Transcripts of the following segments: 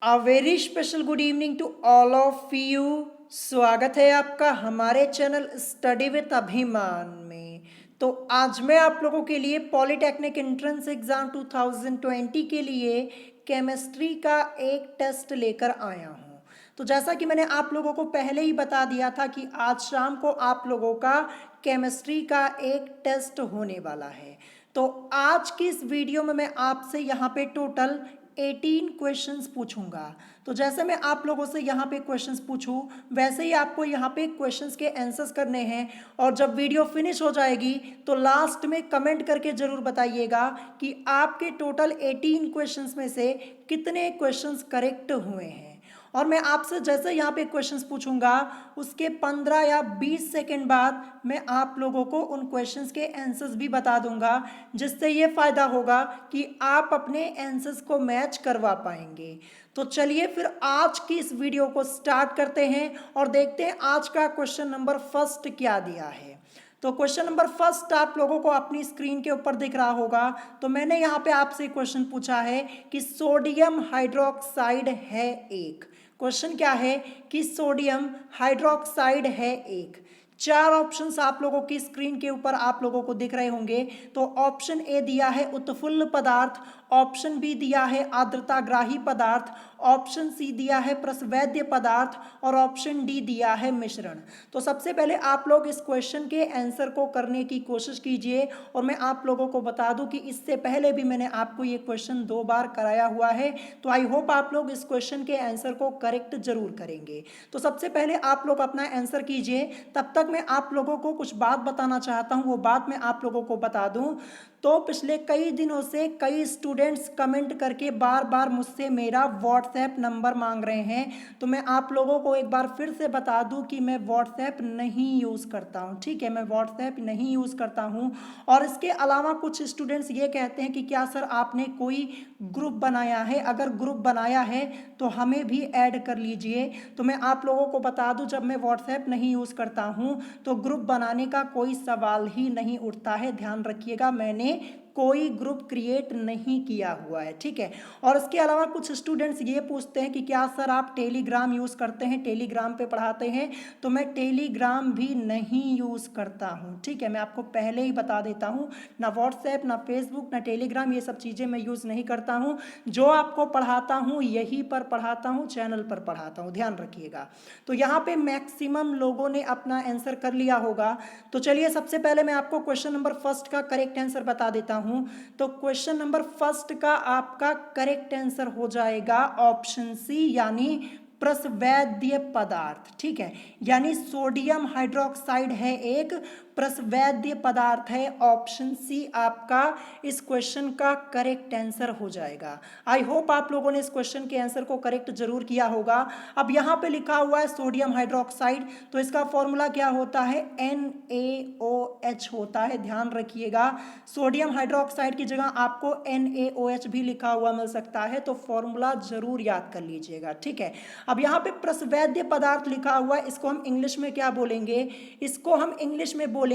A very special good evening to all of you. स्वागत है आपका हमारे चैनल स्टडी विद अभिमान में। तो आज मैं आप लोगों के लिए पॉलिटेक्निक एंट्रेंस एग्जाम 2020 के लिए केमिस्ट्री का एक टेस्ट लेकर आया हूँ। तो जैसा कि मैंने आप लोगों को पहले ही बता दिया था कि आज शाम को आप लोगों का केमिस्ट्री का एक टेस्ट होने वाला है। तो आज की इस वीडियो में मैं आपसे यहाँ पे टोटल 18 क्वेश्चंस पूछूंगा। तो जैसे मैं आप लोगों से यहाँ पे क्वेश्चंस पूछूं वैसे ही आपको यहाँ पे क्वेश्चंस के आंसर्स करने हैं। और जब वीडियो फिनिश हो जाएगी तो लास्ट में कमेंट करके ज़रूर बताइएगा कि आपके टोटल 18 क्वेश्चंस में से कितने क्वेश्चंस करेक्ट हुए हैं। और मैं आपसे जैसे यहाँ पे क्वेश्चंस पूछूंगा उसके 15 या 20 सेकंड बाद मैं आप लोगों को उन क्वेश्चंस के आंसर्स भी बता दूंगा, जिससे ये फ़ायदा होगा कि आप अपने आंसर्स को मैच करवा पाएंगे। तो चलिए फिर आज की इस वीडियो को स्टार्ट करते हैं और देखते हैं आज का क्वेश्चन नंबर फर्स्ट क्या दिया है। तो क्वेश्चन नंबर फर्स्ट आप लोगों को अपनी स्क्रीन के ऊपर दिख रहा होगा। तो मैंने यहाँ पे आपसे क्वेश्चन पूछा है कि सोडियम हाइड्रोक्साइड है एक। क्वेश्चन क्या है कि सोडियम हाइड्रोक्साइड है एक। चार ऑप्शंस आप लोगों की स्क्रीन के ऊपर आप लोगों को दिख रहे होंगे। तो ऑप्शन ए दिया है उत्फुल्ल पदार्थ, ऑप्शन बी दिया है आर्द्रताग्राही पदार्थ, ऑप्शन सी दिया है प्रसवैद्य पदार्थ और ऑप्शन डी दिया है मिश्रण। तो सबसे पहले आप लोग इस क्वेश्चन के आंसर को करने की कोशिश कीजिए। और मैं आप लोगों को बता दूं कि इससे पहले भी मैंने आपको ये क्वेश्चन 2 बार कराया हुआ है। तो आई होप आप लोग इस क्वेश्चन के आंसर को करेक्ट जरूर करेंगे। तो सबसे पहले आप लोग अपना आंसर कीजिए। तब तक मैं आप लोगों को कुछ बात बताना चाहता हूँ, वो बात मैं आप लोगों को बता दूं। तो पिछले कई दिनों से कई स्टूडेंट्स कमेंट करके बार बार मुझसे मेरा व्हाट्सएप नंबर मांग रहे हैं। तो मैं आप लोगों को एक बार फिर से बता दूं कि मैं व्हाट्सएप नहीं यूज़ करता हूं। ठीक है, मैं व्हाट्सएप नहीं यूज़ करता हूं। और इसके अलावा कुछ स्टूडेंट्स ये कहते हैं कि क्या सर आपने कोई ग्रुप बनाया है, अगर ग्रुप बनाया है तो हमें भी ऐड कर लीजिए। तो मैं आप लोगों को बता दूं, जब मैं व्हाट्सएप नहीं यूज़ करता हूं तो ग्रुप बनाने का कोई सवाल ही नहीं उठता है। ध्यान रखिएगा, मैंने कोई ग्रुप क्रिएट नहीं किया हुआ है। ठीक है। और इसके अलावा कुछ स्टूडेंट्स ये पूछते हैं कि क्या सर आप टेलीग्राम यूज़ करते हैं, टेलीग्राम पे पढ़ाते हैं। तो मैं टेलीग्राम भी नहीं यूज़ करता हूँ। ठीक है, मैं आपको पहले ही बता देता हूँ, ना व्हाट्सएप ना फेसबुक ना टेलीग्राम ये सब चीज़ें मैं यूज़ नहीं करता हूँ। जो आपको पढ़ाता हूँ यहीं पर पढ़ाता हूँ, चैनल पर पढ़ाता हूँ, ध्यान रखिएगा। तो यहाँ पे मैक्सिमम लोगों ने अपना आंसर कर लिया होगा। तो चलिए सबसे पहले मैं आपको क्वेश्चन नंबर फर्स्ट का करेक्ट आंसर बता देता हूं। तो क्वेश्चन नंबर फर्स्ट का आपका करेक्ट आंसर हो जाएगा ऑप्शन सी, यानी प्रसवैद्य पदार्थ। ठीक है, यानी सोडियम हाइड्रोक्साइड है एक प्रसवैद्य पदार्थ है। ऑप्शन सी आपका इस क्वेश्चन का करेक्ट आंसर हो जाएगा। आई होप आप लोगों ने इस क्वेश्चन के आंसर को करेक्ट जरूर किया होगा। अब यहाँ पे लिखा हुआ है सोडियम हाइड्रोक्साइड, तो इसका फॉर्मूला क्या होता है, NaOH होता है। ध्यान रखिएगा, सोडियम हाइड्रोक्साइड की जगह आपको NaOH भी लिखा हुआ मिल सकता है, तो फॉर्मूला जरूर याद कर लीजिएगा। ठीक है। अब यहाँ पे प्रसवैद्य पदार्थ लिखा हुआ है, इसको हम इंग्लिश में क्या बोलेंगे, इसको हम इंग्लिश में बोलेंगे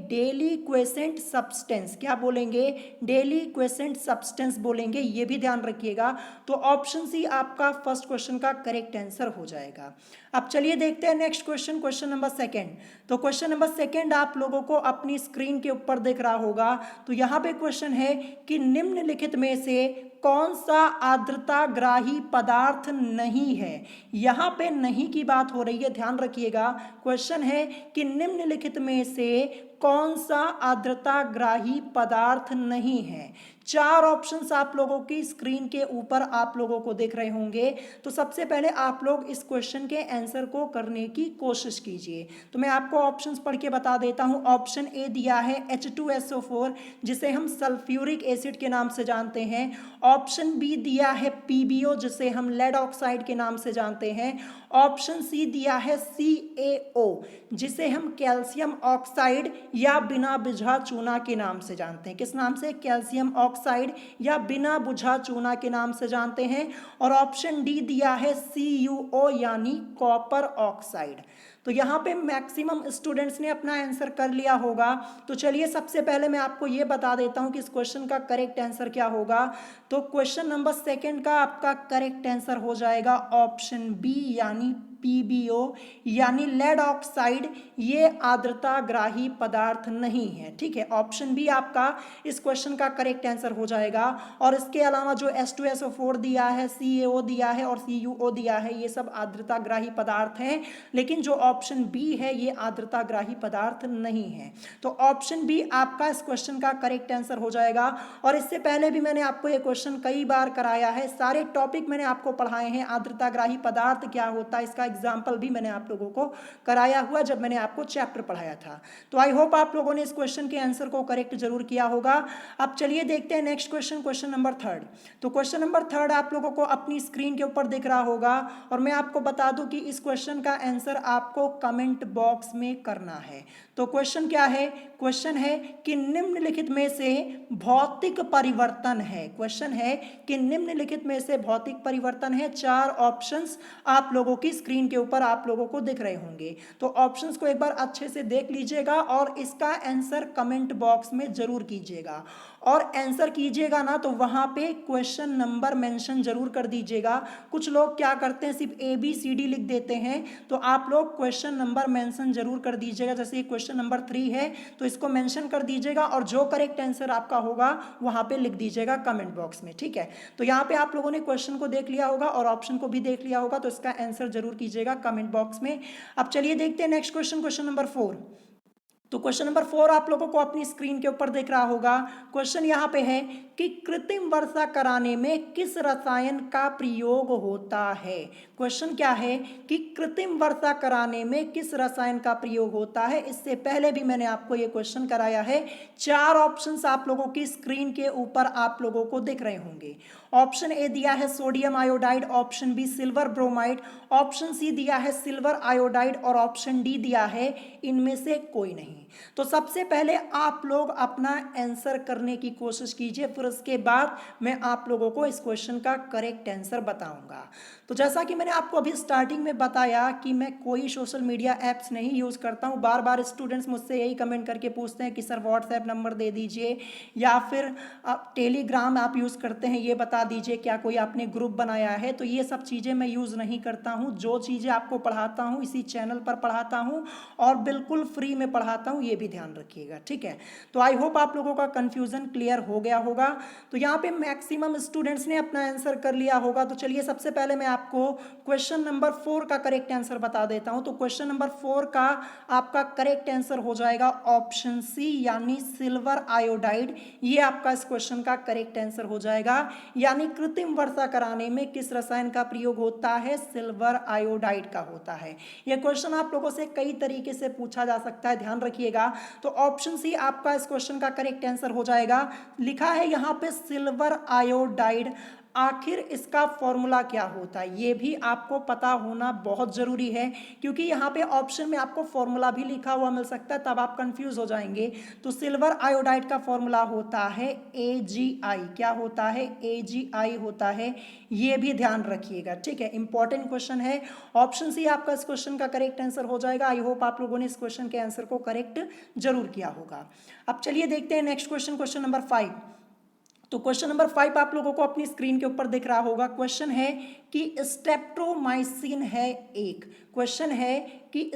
डेलिक्वेसेंट सब्सटेंस। क्या बोलेंगे, डेलिक्वेसेंट सब्सटेंस बोलेंगे, ये भी ध्यान रखिएगा। तो ऑप्शन सी आपका फर्स्ट क्वेश्चन का करेक्ट आंसर हो जाएगा। अब चलिए देखते हैं next question, question number second. तो क्वेश्चन नंबर सेकंड आप लोगों को अपनी स्क्रीन के ऊपर दिख रहा होगा। तो यहाँ पे क्वेश्चन है कि निम्नलिखित में से कौन सा आर्द्रताग्राही पदार्थ नहीं है। यहाँ पे नहीं की बात हो रही है, ध्यान रखिएगा। क्वेश्चन है कि निम्नलिखित में से कौन सा आर्द्रताग्राही पदार्थ नहीं है। चार ऑप्शंस आप लोगों की स्क्रीन के ऊपर आप लोगों को दिख रहे होंगे। तो सबसे पहले आप लोग इस क्वेश्चन के आंसर को करने की कोशिश कीजिए। तो मैं आपको ऑप्शंस पढ़ के बता देता हूं। ऑप्शन ए दिया है H2SO4, जिसे हम सल्फ्यूरिक एसिड के नाम से जानते हैं। ऑप्शन बी दिया है PbO, जिसे हम लेड ऑक्साइड के नाम से जानते हैं। ऑप्शन सी दिया है CaO, जिसे हम कैल्शियम ऑक्साइड या बिना बुझा चूना के नाम से जानते हैं। किस नाम से, कैल्शियम ऑक्साइड या बिना बुझा चूना के नाम से जानते हैं। और ऑप्शन डी दिया है CuO, यानी कॉपर ऑक्साइड। तो यहाँ पे मैक्सिमम स्टूडेंट्स ने अपना आंसर कर लिया होगा। तो चलिए सबसे पहले मैं आपको ये बता देता हूँ कि इस क्वेश्चन का करेक्ट आंसर क्या होगा। तो क्वेश्चन नंबर सेकंड का आपका करेक्ट आंसर हो जाएगा ऑप्शन बी, यानी पीबीओ, यानी लेड ऑक्साइड ये आर्द्रताग्राही पदार्थ नहीं है। ठीक है, ऑप्शन बी आपका इस क्वेश्चन का करेक्ट आंसर हो जाएगा। और इसके अलावा जो H2SO4 दिया है, CaO दिया है और CuO दिया है, ये सब आर्द्रताग्राही पदार्थ हैं, लेकिन जो ऑप्शन बी है ये आर्द्रताग्राही पदार्थ नहीं है। तो ऑप्शन बी आपका इस क्वेश्चन का करेक्ट आंसर हो जाएगा। और इससे पहले भी मैंने आपको ये क्वेश्चन कई बार कराया है, सारे टॉपिक मैंने आपको पढ़ाए हैं। आर्द्रताग्राही पदार्थ क्या होता है इसका एग्जाम्पल भी मैंने आप लोगों को कराया हुआ जब मैंने आपको चैप्टर पढ़ाया था। तो आई होप आप लोगों ने इस क्वेश्चन के आंसर को करेक्ट जरूर किया होगा। अब चलिए देखते हैं next question, question number third. तो क्वेश्चन नंबर थर्ड आप लोगों को अपनी स्क्रीन के ऊपर दिख रहा होगा और मैं आपको बता दूं कि इस क्वेश्चन का आंसर आपको कमेंट बॉक्स में करना है। तो क्वेश्चन क्या है? क्वेश्चन है कि निम्नलिखित में से भौतिक परिवर्तन है। क्वेश्चन है कि निम्नलिखित में से भौतिक परिवर्तन है। चार ऑप्शंस आप लोगों की स्क्रीन के ऊपर आप लोगों को दिख रहे होंगे। तो ऑप्शंस को एक बार अच्छे से देख लीजिएगा और इसका आंसर कमेंट बॉक्स में जरूर कीजिएगा। और आंसर कीजिएगा ना तो वहां पे क्वेश्चन नंबर मेंशन जरूर कर दीजिएगा। कुछ लोग क्या करते हैं, सिर्फ ABCD लिख देते हैं। तो आप लोग क्वेश्चन नंबर मेंशन जरूर कर दीजिएगा। जैसे ये क्वेश्चन नंबर 3 है तो इसको मेंशन कर दीजिएगा और जो करेक्ट आंसर आपका होगा वहां पे लिख दीजिएगा कमेंट बॉक्स में। ठीक है, तो यहाँ पे आप लोगों ने क्वेश्चन को देख लिया होगा और ऑप्शन को भी देख लिया होगा, तो इसका आंसर जरूर कीजिएगा कमेंट बॉक्स में। अब चलिए देखते हैं नेक्स्ट क्वेश्चन, क्वेश्चन नंबर 4। तो क्वेश्चन नंबर 4 आप लोगों को अपनी स्क्रीन के ऊपर दिख रहा होगा। क्वेश्चन यहाँ पे है कि कृत्रिम वर्षा कराने में किस रसायन का प्रयोग होता है। क्वेश्चन क्या है कि कृत्रिम वर्षा कराने में किस रसायन का प्रयोग होता है। इससे पहले भी मैंने आपको ये क्वेश्चन कराया है। चार ऑप्शंस आप लोगों की स्क्रीन के ऊपर आप लोगों को दिख रहे होंगे। ऑप्शन ए दिया है sodium iodide, option B silver bromide, option C दिया है सिल्वर आयोडाइड और ऑप्शन डी दिया है इनमें से कोई नहीं। तो सबसे पहले आप लोग अपना आंसर करने की कोशिश कीजिए, फिर उसके बाद मैं आप लोगों को इस क्वेश्चन का करेक्ट आंसर बताऊंगा। तो जैसा कि मैंने आपको अभी स्टार्टिंग में बताया कि मैं कोई सोशल मीडिया ऐप्स नहीं यूज़ करता हूं। बार बार स्टूडेंट्स मुझसे यही कमेंट करके पूछते हैं कि सर व्हाट्सएप नंबर दे दीजिए या फिर आप टेलीग्राम आप यूज़ करते हैं, ये बता दीजिए, क्या कोई आपने ग्रुप बनाया है। तो ये सब चीज़ें मैं यूज़ नहीं करता हूँ। जो चीज़ें आपको पढ़ाता हूँ इसी चैनल पर पढ़ाता हूँ और बिल्कुल फ्री में पढ़ाता हूँ, ये भी ध्यान रखिएगा। ठीक है, तो आई होप आप लोगों का कंफ्यूजन क्लियर हो गया होगा। तो यहाँ पे मैक्सिमम स्टूडेंट्स ने अपना आंसर कर लिया होगा। तो चलिए सबसे पहले मैं आपको क्वेश्चन नंबर 4 का करेक्ट आंसर बता देता हूँ। तो क्वेश्चन नंबर 4 का आपका करेक्ट आंसर हो जाएगा ऑप्शन सी, यानी सिल्वर आयोडाइड। ये आपका इस क्वेश्चन का करेक्ट आंसर हो जाएगा। यानी कृत्रिम वर्षा कराने में किस रसायन का प्रयोग होता है, सिल्वर आयोडाइड का होता है। यह क्वेश्चन आप लोगों से कई तरीके से पूछा जा सकता है, ध्यान रखिएगा। तो ऑप्शन सी आपका इस क्वेश्चन का करेक्ट आंसर हो जाएगा। लिखा है यहाँ पे सिल्वर आयोडाइड, आखिर इसका फॉर्मूला क्या होता है ये भी आपको पता होना बहुत जरूरी है, क्योंकि यहाँ पे ऑप्शन में आपको फॉर्मूला भी लिखा हुआ मिल सकता है, तब आप कंफ्यूज हो जाएंगे। तो सिल्वर आयोडाइड का फॉर्मूला होता है AgI। क्या होता है? AgI होता है, ये भी ध्यान रखिएगा। ठीक है, इंपॉर्टेंट क्वेश्चन है। ऑप्शन सी आपका इस क्वेश्चन का करेक्ट आंसर हो जाएगा। आई होप आप लोगों ने इस क्वेश्चन के आंसर को करेक्ट जरूर किया होगा। अब चलिए देखते हैं नेक्स्ट क्वेश्चन, क्वेश्चन नंबर 5। तो क्वेश्चन नंबर 5 आप लोगों को अपनी स्क्रीन के ऊपर दिख रहा होगा। क्वेश्चन है कि स्ट्रेप्टोमाइसिन है एक। क्वेश्चन है कि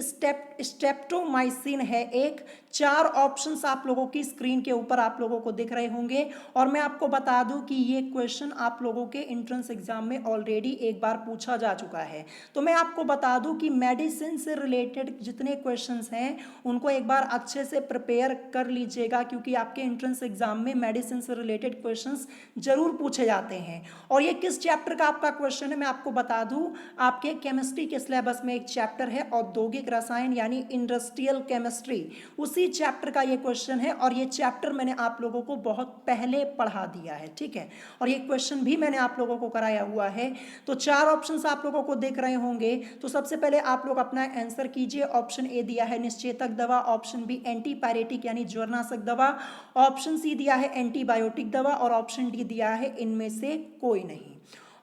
स्ट्रेप्टोमाइसिन है एक। चार ऑप्शंस आप लोगों की स्क्रीन के ऊपर आप लोगों को दिख रहे होंगे। और मैं आपको बता दूं कि ये क्वेश्चन आप लोगों के एंट्रेंस एग्जाम में ऑलरेडी एक बार पूछा जा चुका है। तो मैं आपको बता दूं कि मेडिसिन से रिलेटेड जितने क्वेश्चंस हैं उनको एक बार अच्छे से प्रिपेयर कर लीजिएगा, क्योंकि आपके एंट्रेंस एग्जाम में मेडिसिन से रिलेटेड क्वेश्चंस जरूर पूछे जाते हैं। और ये किस चैप्टर का आपका क्वेश्चन है मैं आपको बता दूं, आपके केमिस्ट्री के सिलेबस में एक चैप्टर है औद्योगिक रसायन यानी इंडस्ट्रियल केमिस्ट्री, उसी चैप्टर का ये क्वेश्चन है। और ये चैप्टर मैंने आप लोगों को बहुत पहले पढ़ा दिया है। ठीक है, और ये क्वेश्चन भी मैंने आप लोगों को कराया हुआ है। तो चार ऑप्शंस आप लोगों को देख रहे होंगे। तो सबसे पहले आप लोग अपना आंसर कीजिए। ऑप्शन ए दिया है निश्चेतक दवा, ऑप्शन बी एंटीपायरेटिक यानी ज्वरनाशक दवा, ऑप्शन सी दिया है एंटीबायोटिक दवा और ऑप्शन डी दिया है इनमें से कोई नहीं।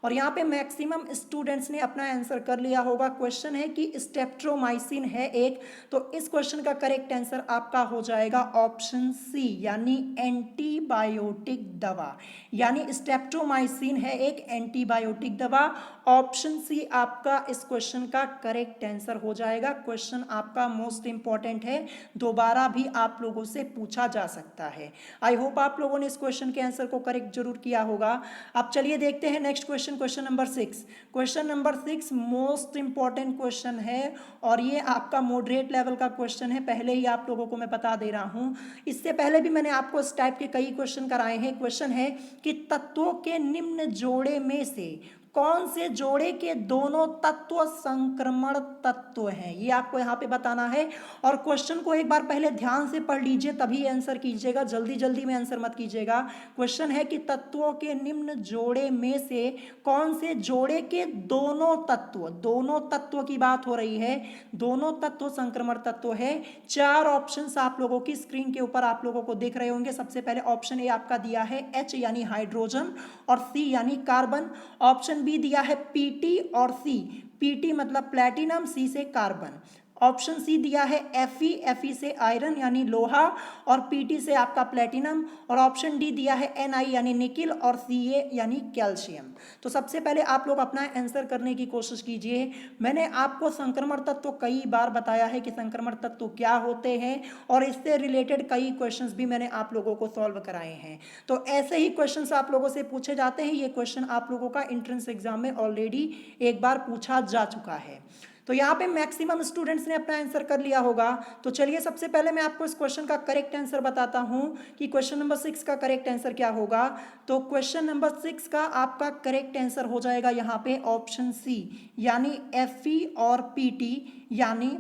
और यहाँ पे मैक्सिमम स्टूडेंट्स ने अपना आंसर कर लिया होगा। क्वेश्चन है कि स्टेप्ट्रोमाइसिन है एक, तो इस क्वेश्चन का करेक्ट आंसर आपका हो जाएगा ऑप्शन सी, यानी एंटीबायोटिक दवा, यानी स्टेप्ट्रोमाइसिन है एक एंटीबायोटिक दवा। ऑप्शन सी आपका इस क्वेश्चन का करेक्ट आंसर हो जाएगा। क्वेश्चन आपका मोस्ट इंपॉर्टेंट है, दोबारा भी आप लोगों से पूछा जा सकता है। आई होप आप लोगों ने इस क्वेश्चन के आंसर को करेक्ट जरूर किया होगा। अब चलिए देखते हैं next question, question number 6। Question number 6 most important question है और ये आपका मॉडरेट लेवल का क्वेश्चन है, पहले ही आप लोगों को मैं बता दे रहा हूं। इससे पहले भी मैंने आपको इस टाइप के कई क्वेश्चन कराए हैं। क्वेश्चन है कि तत्वों के निम्न जोड़े में से कौन से जोड़े के दोनों तत्व संक्रमण तत्व हैं, ये आपको यहाँ पे बताना है। और क्वेश्चन को एक बार पहले ध्यान से पढ़ लीजिए तभी आंसर कीजिएगा, जल्दी जल्दी में आंसर मत कीजिएगा। क्वेश्चन है कि तत्वों के निम्न जोड़े में से कौन से जोड़े के दोनों तत्व की बात हो रही है, दोनों तत्व संक्रमण तत्व है। 4 ऑप्शंस आप लोगों की स्क्रीन के ऊपर आप लोगों को दिख रहे होंगे। सबसे पहले ऑप्शन ए आपका दिया है H यानी हाइड्रोजन और C यानी कार्बन। ऑप्शन बी दिया है Pt और C, Pt मतलब प्लेटिनम, C से कार्बन। ऑप्शन सी दिया है Fe से आयरन यानी लोहा और Pt से आपका प्लेटिनम। और ऑप्शन डी दिया है Ni यानी निकिल और Ca यानी कैल्शियम। तो सबसे पहले आप लोग अपना आंसर करने की कोशिश कीजिए। मैंने आपको संक्रमण तत्व कई बार बताया है कि संक्रमण तत्व क्या होते हैं और इससे रिलेटेड कई क्वेश्चंस भी मैंने आप लोगों को सॉल्व कराए हैं। तो ऐसे ही क्वेश्चंस आप लोगों से पूछे जाते हैं। ये क्वेश्चन आप लोगों का एंट्रेंस एग्जाम में ऑलरेडी एक बार पूछा जा चुका है। तो यहाँ पे मैक्सिमम स्टूडेंट्स ने अपना आंसर कर लिया होगा। तो चलिए सबसे पहले मैं आपको इस क्वेश्चन का करेक्ट आंसर बताता हूँ कि क्वेश्चन नंबर 6 का करेक्ट आंसर क्या होगा। तो क्वेश्चन नंबर 6 का आपका करेक्ट आंसर हो जाएगा यहाँ पे ऑप्शन सी, यानी Fe और Pt, यानी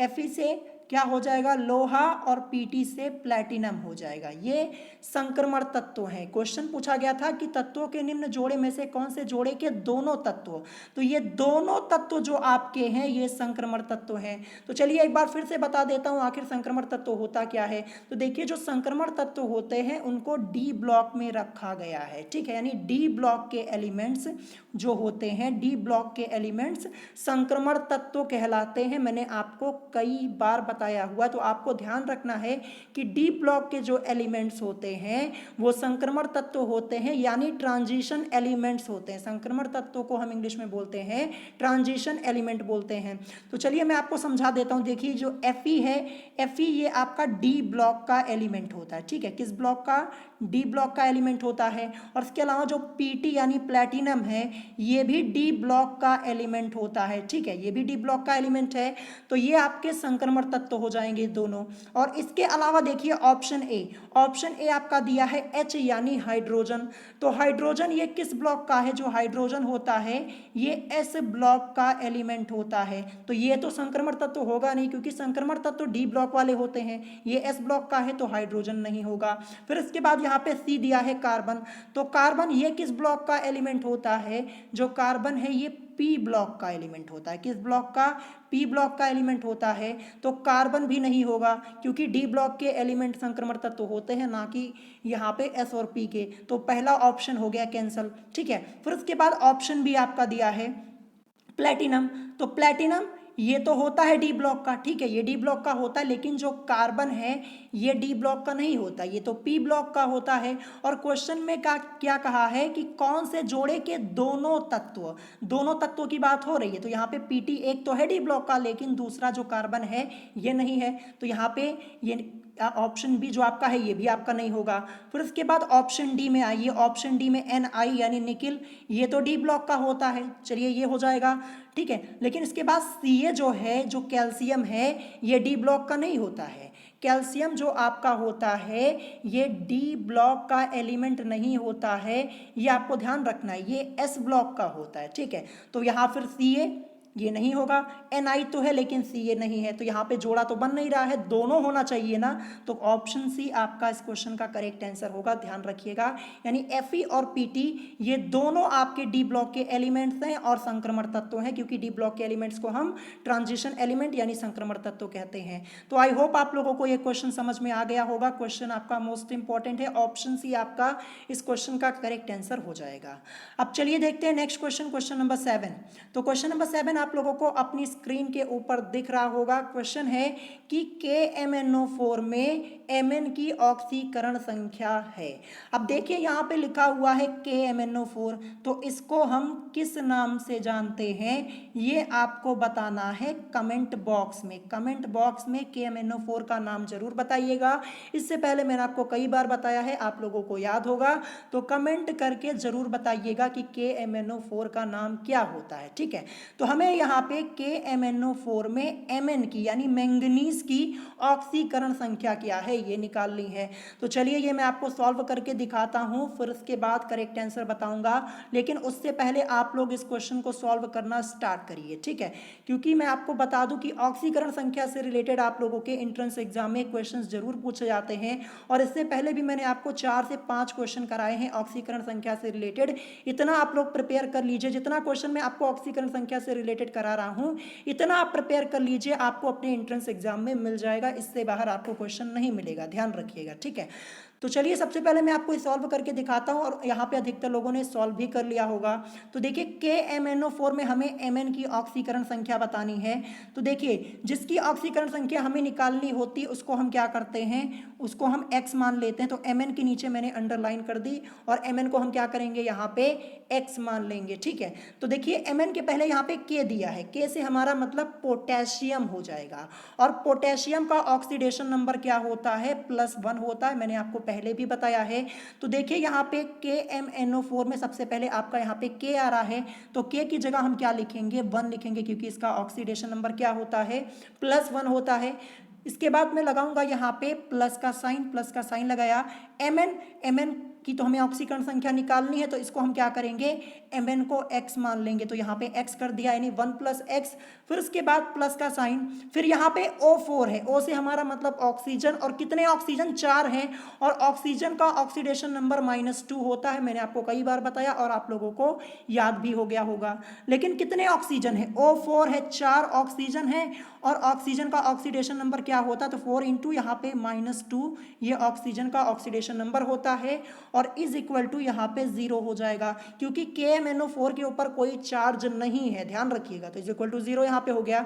Fe से क्या हो जाएगा लोहा और Pt से प्लैटिनम हो जाएगा। ये संक्रमण तत्व हैं। क्वेश्चन पूछा गया था कि तत्वों के निम्न जोड़े में से कौन से जोड़े के दोनों तत्व, तो ये दोनों तत्व जो आपके हैं ये संक्रमण तत्व हैं। तो चलिए एक बार फिर से बता देता हूं आखिर संक्रमण तत्व होता क्या है। तो देखिए जो संक्रमण तत्व होते हैं उनको डी ब्लॉक में रखा गया है, ठीक है, यानी डी ब्लॉक के एलिमेंट्स जो होते हैं, डी ब्लॉक के एलिमेंट्स संक्रमण तत्व कहलाते हैं। मैंने आपको कई बार बताया हुआ, तो आपको ध्यान रखना है कि डी ब्लॉक के जो एलिमेंट्स होते हैं वो संक्रमण तत्व होते हैं, यानी ट्रांजिशन एलिमेंट्स होते हैं। संक्रमण तत्व को हम इंग्लिश में बोलते हैं ट्रांजिशन एलिमेंट बोलते हैं। तो चलिए मैं आपको समझा देता हूं। देखिए जो Fe है, Fe ये आपका डी ब्लॉक का एलिमेंट होता है, ठीक है, किस ब्लॉक का, डी ब्लॉक का एलिमेंट होता है। और इसके अलावा जो Pt यानी प्लैटिनम है ये भी डी ब्लॉक का एलिमेंट होता है, ठीक है, ये भी डी ब्लॉक का एलिमेंट है। तो ये आपके संक्रमण तत्व हो जाएंगे दोनों। और इसके अलावा देखिए ऑप्शन ए आपका दिया है H यानी हाइड्रोजन। तो हाइड्रोजन ये किस ब्लॉक का है, जो हाइड्रोजन होता है ये S ब्लॉक का एलिमेंट होता है। तो ये तो संक्रमण तत्व होगा नहीं, क्योंकि संक्रमण तत्व डी ब्लॉक वाले होते हैं, ये S ब्लॉक का है तो हाइड्रोजन नहीं होगा। फिर इसके बाद यहाँ पे C दिया है कार्बन। तो कार्बन ये किस ब्लॉक का एलिमेंट होता है, जो कार्बन है ये P ब्लॉक का एलिमेंट होता है। किस ब्लॉक का, P ब्लॉक का एलिमेंट होता है। तो कार्बन भी नहीं होगा, क्योंकि डी ब्लॉक के एलिमेंट संक्रमण तत्व होते हैं, ना कि यहाँ पे S और P के। तो पहला ऑप्शन हो गया कैंसल, ठीक है। फिर उसके बाद ऑप्शन बी आपका दिया है प्लैटिनम। तो प्लैटिनम ये तो होता है डी ब्लॉक का, ठीक है, ये डी ब्लॉक का होता है, लेकिन जो कार्बन है ये डी ब्लॉक का नहीं होता, ये तो पी ब्लॉक का होता है। और क्वेश्चन में क्या कहा है कि कौन से जोड़े के दोनों तत्वों की बात हो रही है। तो यहाँ पे Pt एक तो है डी ब्लॉक का, लेकिन दूसरा जो कार्बन है ये नहीं है। तो यहाँ पे ये ऑप्शन बी जो आपका है ये भी आपका नहीं होगा। फिर उसके बाद ऑप्शन डी में आइए। ऑप्शन डी में Ni यानी निकिल, ये तो डी ब्लॉक का होता है, चलिए ये हो जाएगा, ठीक है। लेकिन इसके बाद Ca जो है, जो कैल्शियम है ये डी ब्लॉक का नहीं होता है। कैल्शियम जो आपका होता है ये डी ब्लॉक का एलिमेंट नहीं होता है, ये आपको ध्यान रखना है, ये S ब्लॉक का होता है, ठीक है। तो यहाँ फिर Ca ये नहीं होगा, NI तो है लेकिन CA नहीं है, तो यहाँ पे जोड़ा तो बन नहीं रहा है, दोनों होना चाहिए ना, तो ऑप्शन सी आपका इस क्वेश्चन का करेक्ट आंसर होगा, ध्यान रखिएगा। यानी Fe और PT ये दोनों आपके डी ब्लॉक के एलिमेंट्स हैं और संक्रमण तत्व हैं, क्योंकि डी ब्लॉक के एलिमेंट्स को हम ट्रांजिशन एलिमेंट यानी संक्रमण तत्व कहते हैं। तो आई होप आप लोगों को ये क्वेश्चन समझ में आ गया होगा। क्वेश्चन आपका मोस्ट इंपॉर्टेंट है, ऑप्शन सी आपका इस क्वेश्चन का करेक्ट आंसर हो जाएगा। अब चलिए देखते हैं नेक्स्ट क्वेश्चन, क्वेश्चन नंबर 7। तो क्वेश्चन नंबर 7 आप लोगों को अपनी स्क्रीन के ऊपर दिख रहा होगा। क्वेश्चन है कि KMnO4 में Mn की ऑक्सीकरण संख्या है। अब देखिए यहाँ पे लिखा हुआ है KMnO4, तो इसको हम किस नाम से जानते हैं ये आपको बताना है कमेंट बॉक्स में। कमेंट बॉक्स में KMnO4 का नाम जरूर बताइएगा। इससे पहले मैंने आपको कई बार बताया है, आप लोगों को याद होगा, तो कमेंट करके जरूर बताइएगा कि KMnO4 का नाम क्या होता है। ठीक है, तो हमें यहाँ पे KMnO4 में Mn की यानी मैंगनीज की ऑक्सीकरण संख्या क्या है ये निकालनी है। तो चलिए ये मैं आपको सॉल्व करके दिखाता हूँ, फिर उसके बाद करेक्ट आंसर बताऊंगा। लेकिन उससे पहले आप लोग इस क्वेश्चन को सॉल्व करना स्टार्ट करिए, ठीक है, क्योंकि मैं आपको बता दूं कि ऑक्सीकरण संख्या से रिलेटेड आप लोगों के एंट्रेंस एग्जाम में क्वेश्चंस जरूर पूछे जाते हैं, और इससे पहले भी मैंने आपको 4 से 5 क्वेश्चन कराए हैं ऑक्सीकरण संख्या से रिलेटेड। इतना आप लोग प्रिपेयर कर लीजिए, जितना क्वेश्चन मैं आपको ऑक्सीकरण संख्या से रिलेटेड करा रहा हूँ इतना आप प्रिपेयर कर लीजिए, आपको अपने एंट्रेंस एग्जाम में मिल जाएगा, इससे बाहर आपको क्वेश्चन नहीं मिलेगा, ध्यान रखिएगा। ठीक है, तो चलिए सबसे पहले मैं आपको सॉल्व करके दिखाता हूं, और यहाँ पे अधिकतर लोगों ने सॉल्व भी कर लिया होगा। तो देखिए KMnO4 में हमें Mn की ऑक्सीकरण संख्या बतानी है। तो देखिए जिसकी ऑक्सीकरण संख्या हमें निकालनी होती है उसको हम क्या करते हैं, उसको हम x मान लेते हैं। तो Mn के नीचे मैंने अंडरलाइन कर दी, और Mn को हम क्या करेंगे, यहाँ पे x मान लेंगे। ठीक है, तो देखिए Mn के पहले यहाँ पे K दिया है, K से हमारा मतलब पोटेशियम हो जाएगा, और पोटेशियम का ऑक्सीडेशन नंबर क्या होता है, +1 होता है, मैंने आपको पहले भी बताया है। तो देखिए यहाँ पे KMnO4 में सबसे पहले आपका यहाँ पे K आ रहा है, तो K की जगह हम क्या लिखेंगे, 1 लिखेंगे, क्योंकि इसका ऑक्सीडेशन नंबर क्या होता है, +1 होता है। इसके बाद मैं लगाऊंगा यहाँ पे प्लस का साइन लगाया। Mn की तो हमें ऑक्सीकरण संख्या निकालनी है, तो इसको हम क्या करेंगे, Mn को x मान लेंगे, तो यहाँ पे x कर दिया यानी 1 + x, फिर उसके बाद प्लस का साइन, फिर यहाँ पे O4 है, O से हमारा मतलब ऑक्सीजन, और कितने ऑक्सीजन, 4 हैं, और ऑक्सीजन का ऑक्सीडेशन नंबर -2 होता है, मैंने आपको कई बार बताया और आप लोगों को याद भी हो गया होगा। लेकिन कितने ऑक्सीजन है, O4 है, 4 ऑक्सीजन है, और ऑक्सीजन का ऑक्सीडेशन नंबर क्या होता है, तो 4 × यहाँ पे -2 ये ऑक्सीजन का ऑक्सीडेशन नंबर होता है, और इज इक्वल टू यहाँ पे 0 हो जाएगा, क्योंकि KMnO4 के ऊपर कोई चार्ज नहीं है, ध्यान रखिएगा। तो इज इक्वल टू 0 यहाँ पे हो गया।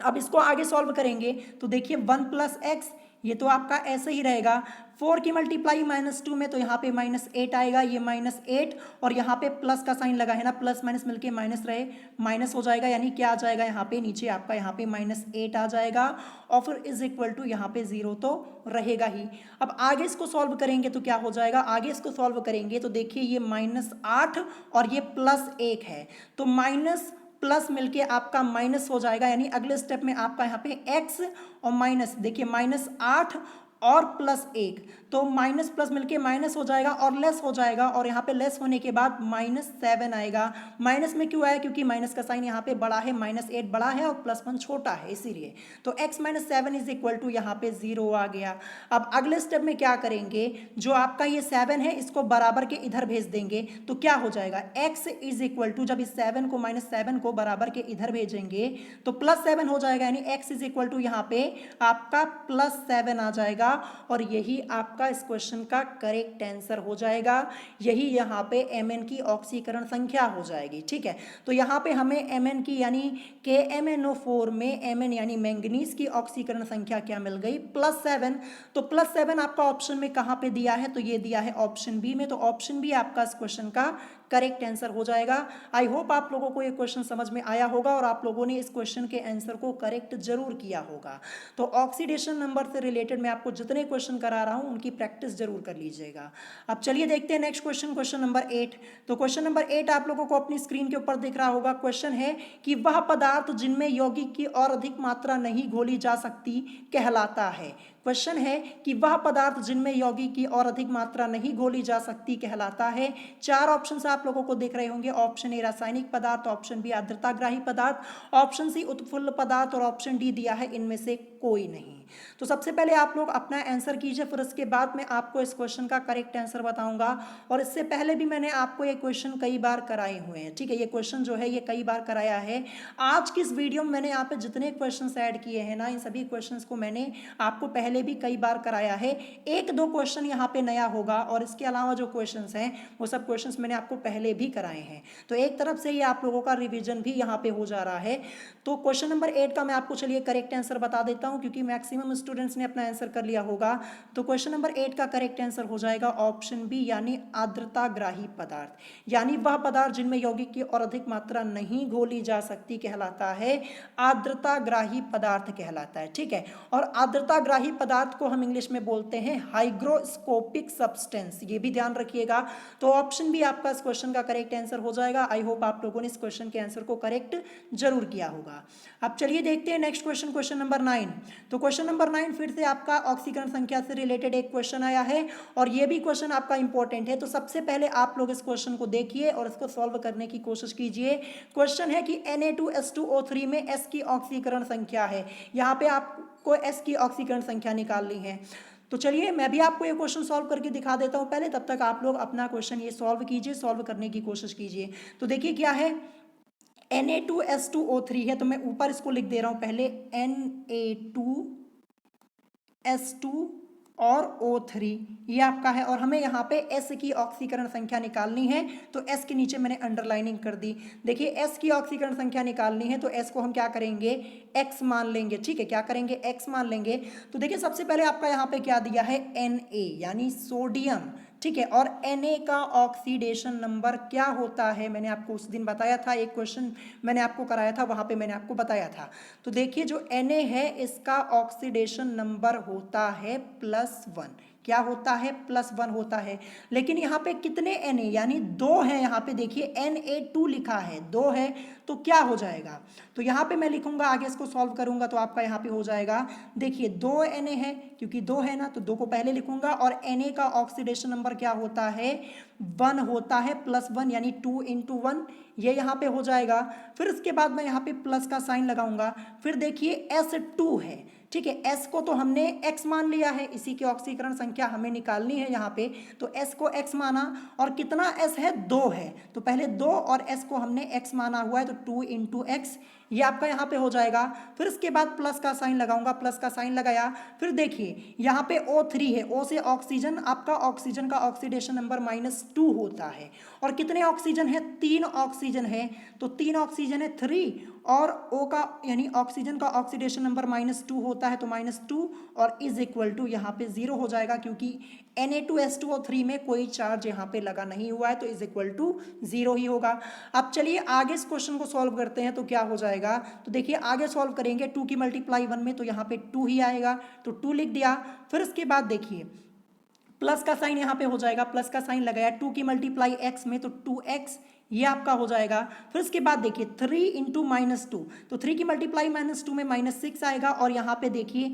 अब इसको आगे सॉल्व करेंगे, तो देखिए 1 + x, ये तो आपका ऐसे ही रहेगा, 4 की मल्टीप्लाई -2 में, तो यहाँ पे -8 आएगा, ये -8, और यहाँ पे प्लस का साइन लगा है ना, प्लस माइनस मिलके माइनस रहे, माइनस हो जाएगा, यानी क्या आ जाएगा, यहाँ पे नीचे आपका यहाँ पे -8 आ जाएगा, और फिर इज इक्वल टू यहाँ पे 0 तो रहेगा ही। अब आगे इसको सॉल्व करेंगे तो क्या हो जाएगा, आगे इसको सॉल्व करेंगे तो देखिए ये -8 और ये +1 है, तो माइनस प्लस मिलके आपका माइनस हो जाएगा, यानी अगले स्टेप में आपका यहाँ पे x और माइनस, देखिए -8 और +1, तो माइनस प्लस मिलके माइनस हो जाएगा और लेस हो जाएगा, और यहाँ पे लेस होने के बाद -7 आएगा। माइनस में क्यों आया, क्योंकि माइनस का साइन यहाँ पे बड़ा है, -8 बड़ा है और +1 छोटा है, इसीलिए। तो x - 7 इज इक्वल टू यहाँ पे 0 आ गया। अब अगले स्टेप में क्या करेंगे, जो आपका ये 7 है इसको बराबर के इधर भेज देंगे, तो क्या हो जाएगा, x इज इक्वल टू, जब इस 7 को -7 को बराबर के इधर भेजेंगे तो +7 हो जाएगा, यानी x इज इक्वल टू यहाँ पे आपका +7 आ जाएगा, और यही आपका इस क्वेश्चन का करेक्ट आंसर हो जाएगा। यही यहाँ पे Mn की ऑक्सीकरण संख्या हो जाएगी। ठीक है, तो यहाँ पे हमें Mn की यानी KMnO4 में Mn यानी मैंगनीज की ऑक्सीकरण संख्या क्या मिल गई, +7। तो +7 आपका ऑप्शन में कहाँ पे दिया है, तो ये दिया है ऑप्शन बी में, तो ऑप्शन बी आपका इस क्वेश्चन का करेक्ट आंसर हो जाएगा। आई होप आप लोगों को ये क्वेश्चन समझ में आया होगा, और आप लोगों ने इस क्वेश्चन के आंसर को करेक्ट जरूर किया होगा। तो ऑक्सीडेशन नंबर से रिलेटेड मैं आपको जितने क्वेश्चन करा रहा हूं उनकी प्रैक्टिस जरूर कर लीजिएगा। अब चलिए देखते हैं नेक्स्ट क्वेश्चन, क्वेश्चन नंबर 8। तो क्वेश्चन नंबर 8 आप लोगों को अपनी स्क्रीन के ऊपर दिख रहा होगा। क्वेश्चन है कि वह पदार्थ जिनमें यौगिक की और अधिक मात्रा नहीं घोली जा सकती कहलाता है। क्वेश्चन है कि वह पदार्थ जिनमें यौगिक की और अधिक मात्रा नहीं घोली जा सकती कहलाता है। 4 ऑप्शंस आप लोगों को दिख रहे होंगे, ऑप्शन ए रासायनिक पदार्थ, ऑप्शन बी आर्द्रताग्राही पदार्थ, ऑप्शन सी उत्फुल्ल पदार्थ और ऑप्शन डी दिया है इनमें से कोई नहीं। तो सबसे पहले आप लोग अपना आंसर कीजिए, फिर उसके बाद मैं आपको इस क्वेश्चन का करेक्ट आंसर बताऊंगा। और इससे पहले भी मैंने आपको ये क्वेश्चन कई बार कराए हुए हैं, ठीक है, ये क्वेश्चन जो है ये कई बार कराया है। आज की इस वीडियो में मैंने यहाँ पे जितने क्वेश्चन ऐड किए हैं ना, इन सभी क्वेश्चन को मैंने आपको पहले भी कई बार कराया है। एक दो क्वेश्चन यहाँ पे नया होगा और इसके अलावा जो क्वेश्चन हैं वो सब क्वेश्चन मैंने आपको पहले भी कराए हैं। तो एक तरफ से ये आप लोगों का रिविजन भी यहाँ पे हो जा रहा है। तो क्वेश्चन नंबर 8 का मैं आपको चलिए करेक्ट आंसर बता देता हूँ, क्योंकि मैक्सिमम स्टूडेंट्स ने अपना आंसर कर लिया होगा। तो क्वेश्चन नंबर 8 का करेक्ट आंसर हो जाएगा ऑप्शन बी, यानी आर्द्रताग्राही पदार्थ, यानी वह पदार्थ जिनमें यौगिक की और अधिक मात्रा नहीं घोली जा सकती कहलाता है आर्द्रताग्राही पदार्थ कहलाता है, ठीक है। और आर्द्रताग्राही पदार्थ को हम इंग्लिश में बोलते हैं हाइग्रोस्कोपिक सब्सटेंस, ये भी ध्यान रखिएगा। तो ऑप्शन बी आपका इस क्वेश्चन का करेक्ट आंसर हो जाएगा। आई होप आप लोगों ने इस क्वेश्चन के आंसर को करेक्ट जरूर किया होगा। अब चलिए देखते हैं नेक्स्ट क्वेश्चन, क्वेश्चन नंबर 9। तो क्वेश्चन नंबर 9 फिर से आपका ऑक्सीकरण संख्या से रिलेटेड एक क्वेश्चन आया है और ये भी क्वेश्चन आपका इंपॉर्टेंट है। तो सबसे पहले आप लोग इस क्वेश्चन को देखिए और इसको सॉल्व करने की कोशिश कीजिए। क्वेश्चन है कि Na2H2O3 में S की ऑक्सीकरण संख्या है। यहाँ पे आपको S की ऑक्सीकरण संख्या निकालनी है। तो चलिए मैं भी आपको ये क्वेश्चन सॉल्व करके दिखा देता हूँ पहले, तब तक आप लोग अपना क्वेश्चन ये सॉल्व कीजिए, सॉल्व करने की कोशिश कीजिए। तो देखिए क्या है, Na2H2O3 है, तो मैं ऊपर इसको लिख दे रहा हूं पहले Na2H2 और O3 ये आपका है। और हमें यहाँ पे S की ऑक्सीकरण संख्या निकालनी है, तो S के नीचे मैंने अंडरलाइनिंग कर दी। देखिए S की ऑक्सीकरण संख्या निकालनी है तो S को हम क्या करेंगे, X मान लेंगे, ठीक है, क्या करेंगे, X मान लेंगे। तो देखिए सबसे पहले आपका यहाँ पे क्या दिया है, Na यानी सोडियम, ठीक है। और Na का ऑक्सीडेशन नंबर क्या होता है, मैंने आपको उस दिन बताया था, एक क्वेश्चन मैंने आपको कराया था, वहां पे मैंने आपको बताया था। तो देखिए जो Na है इसका ऑक्सीडेशन नंबर होता है +1, क्या होता है, +1 होता है। लेकिन यहाँ पे कितने Na, यानी 2 है, यहाँ पे देखिए Na2 लिखा है, 2 है, तो क्या हो जाएगा, तो यहाँ पे मैं लिखूंगा, आगे इसको सॉल्व करूंगा तो आपका यहाँ पे हो जाएगा, देखिए 2 Na है, क्योंकि 2 है ना तो 2 को पहले लिखूंगा। और Na का ऑक्सीडेशन नंबर क्या होता है, 1 होता है, +1 यानी 2 × 1, ये यहाँ पे हो जाएगा। फिर उसके बाद मैं यहाँ पे प्लस का साइन लगाऊंगा। फिर देखिए S2 है, ठीक है, S को तो हमने X मान लिया है, इसी की ऑक्सीकरण संख्या हमें निकालनी है यहाँ पे, तो S को X माना। और कितना S है, 2 है, तो पहले 2 और S को हमने X माना हुआ है, तो 2 × X ये आपका यहाँ पे हो जाएगा। फिर इसके बाद प्लस का साइन लगाऊंगा, प्लस का साइन लगाया। फिर देखिए यहाँ पे O3 है, O से ऑक्सीजन, आपका ऑक्सीजन का ऑक्सीडेशन नंबर -2 होता है। और कितने ऑक्सीजन है, 3 ऑक्सीजन है, तो 3 ऑक्सीजन है 3, और O का यानी ऑक्सीजन का ऑक्सीडेशन नंबर -2 होता है, तो -2 और इज इक्वल टू यहाँ पे 0 हो जाएगा, क्योंकि Na2H2O3 में कोई चार्ज यहाँ पे लगा नहीं हुआ है, तो इज इक्वल टू 0 ही होगा। अब चलिए आगे इस क्वेश्चन को सॉल्व करते हैं, तो क्या हो जाएगा, तो देखिए आगे सॉल्व करेंगे 2 की मल्टीप्लाई 1 में, तो यहाँ पे 2 ही आएगा, तो 2 लिख दिया। फिर उसके बाद देखिए प्लस का साइन यहाँ पे हो जाएगा, प्लस का साइन लगाया, 2 की मल्टीप्लाई x में, तो 2x ये आपका हो जाएगा। फिर उसके बाद देखिए 3 × -2, तो 3 की मल्टीप्लाई -2 में -6 आएगा। और यहाँ पे देखिए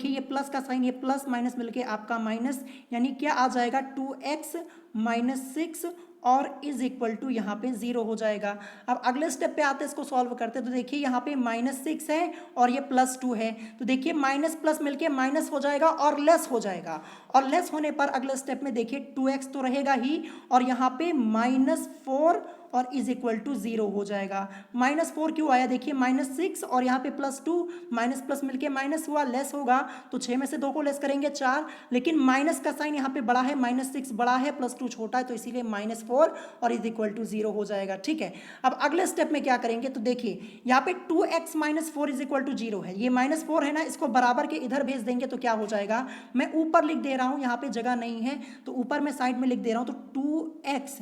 ये प्लस का साइन, ये प्लस माइनस मिलके आपका माइनस, यानी क्या आ जाएगा, 2x - 6 और इज इक्वल टू यहाँ पे 0 हो जाएगा। अब अगले स्टेप पे आते हैं, इसको सॉल्व करते हैं। तो देखिए यहाँ पे -6 है और ये +2 है, तो देखिए माइनस प्लस मिलके माइनस हो जाएगा और लेस हो जाएगा। और लेस होने पर अगले स्टेप में देखिए 2x तो रहेगा ही, और यहाँ पे -4 और इज इक्वल टू 0 हो जाएगा। -4 क्यों आया, देखिए -6 और यहाँ पे +2, माइनस प्लस मिलके माइनस हुआ, लेस होगा, तो 6 में से 2 को लेस करेंगे 4, लेकिन माइनस का साइन यहाँ पे बड़ा है, -6 बड़ा है, +2 छोटा है, तो इसीलिए -4 और इज इक्वल टू 0 हो जाएगा, ठीक है। अब अगले स्टेप में क्या करेंगे, तो देखिए यहाँ पे 2x - 4 इज इक्वल टू 0 है, ये -4 है ना, इसको बराबर के इधर भेज देंगे तो क्या हो जाएगा, मैं ऊपर लिख दे रहा हूँ, यहाँ पे जगह नहीं है तो ऊपर मैं साइड में लिख दे रहा हूँ, तो 2x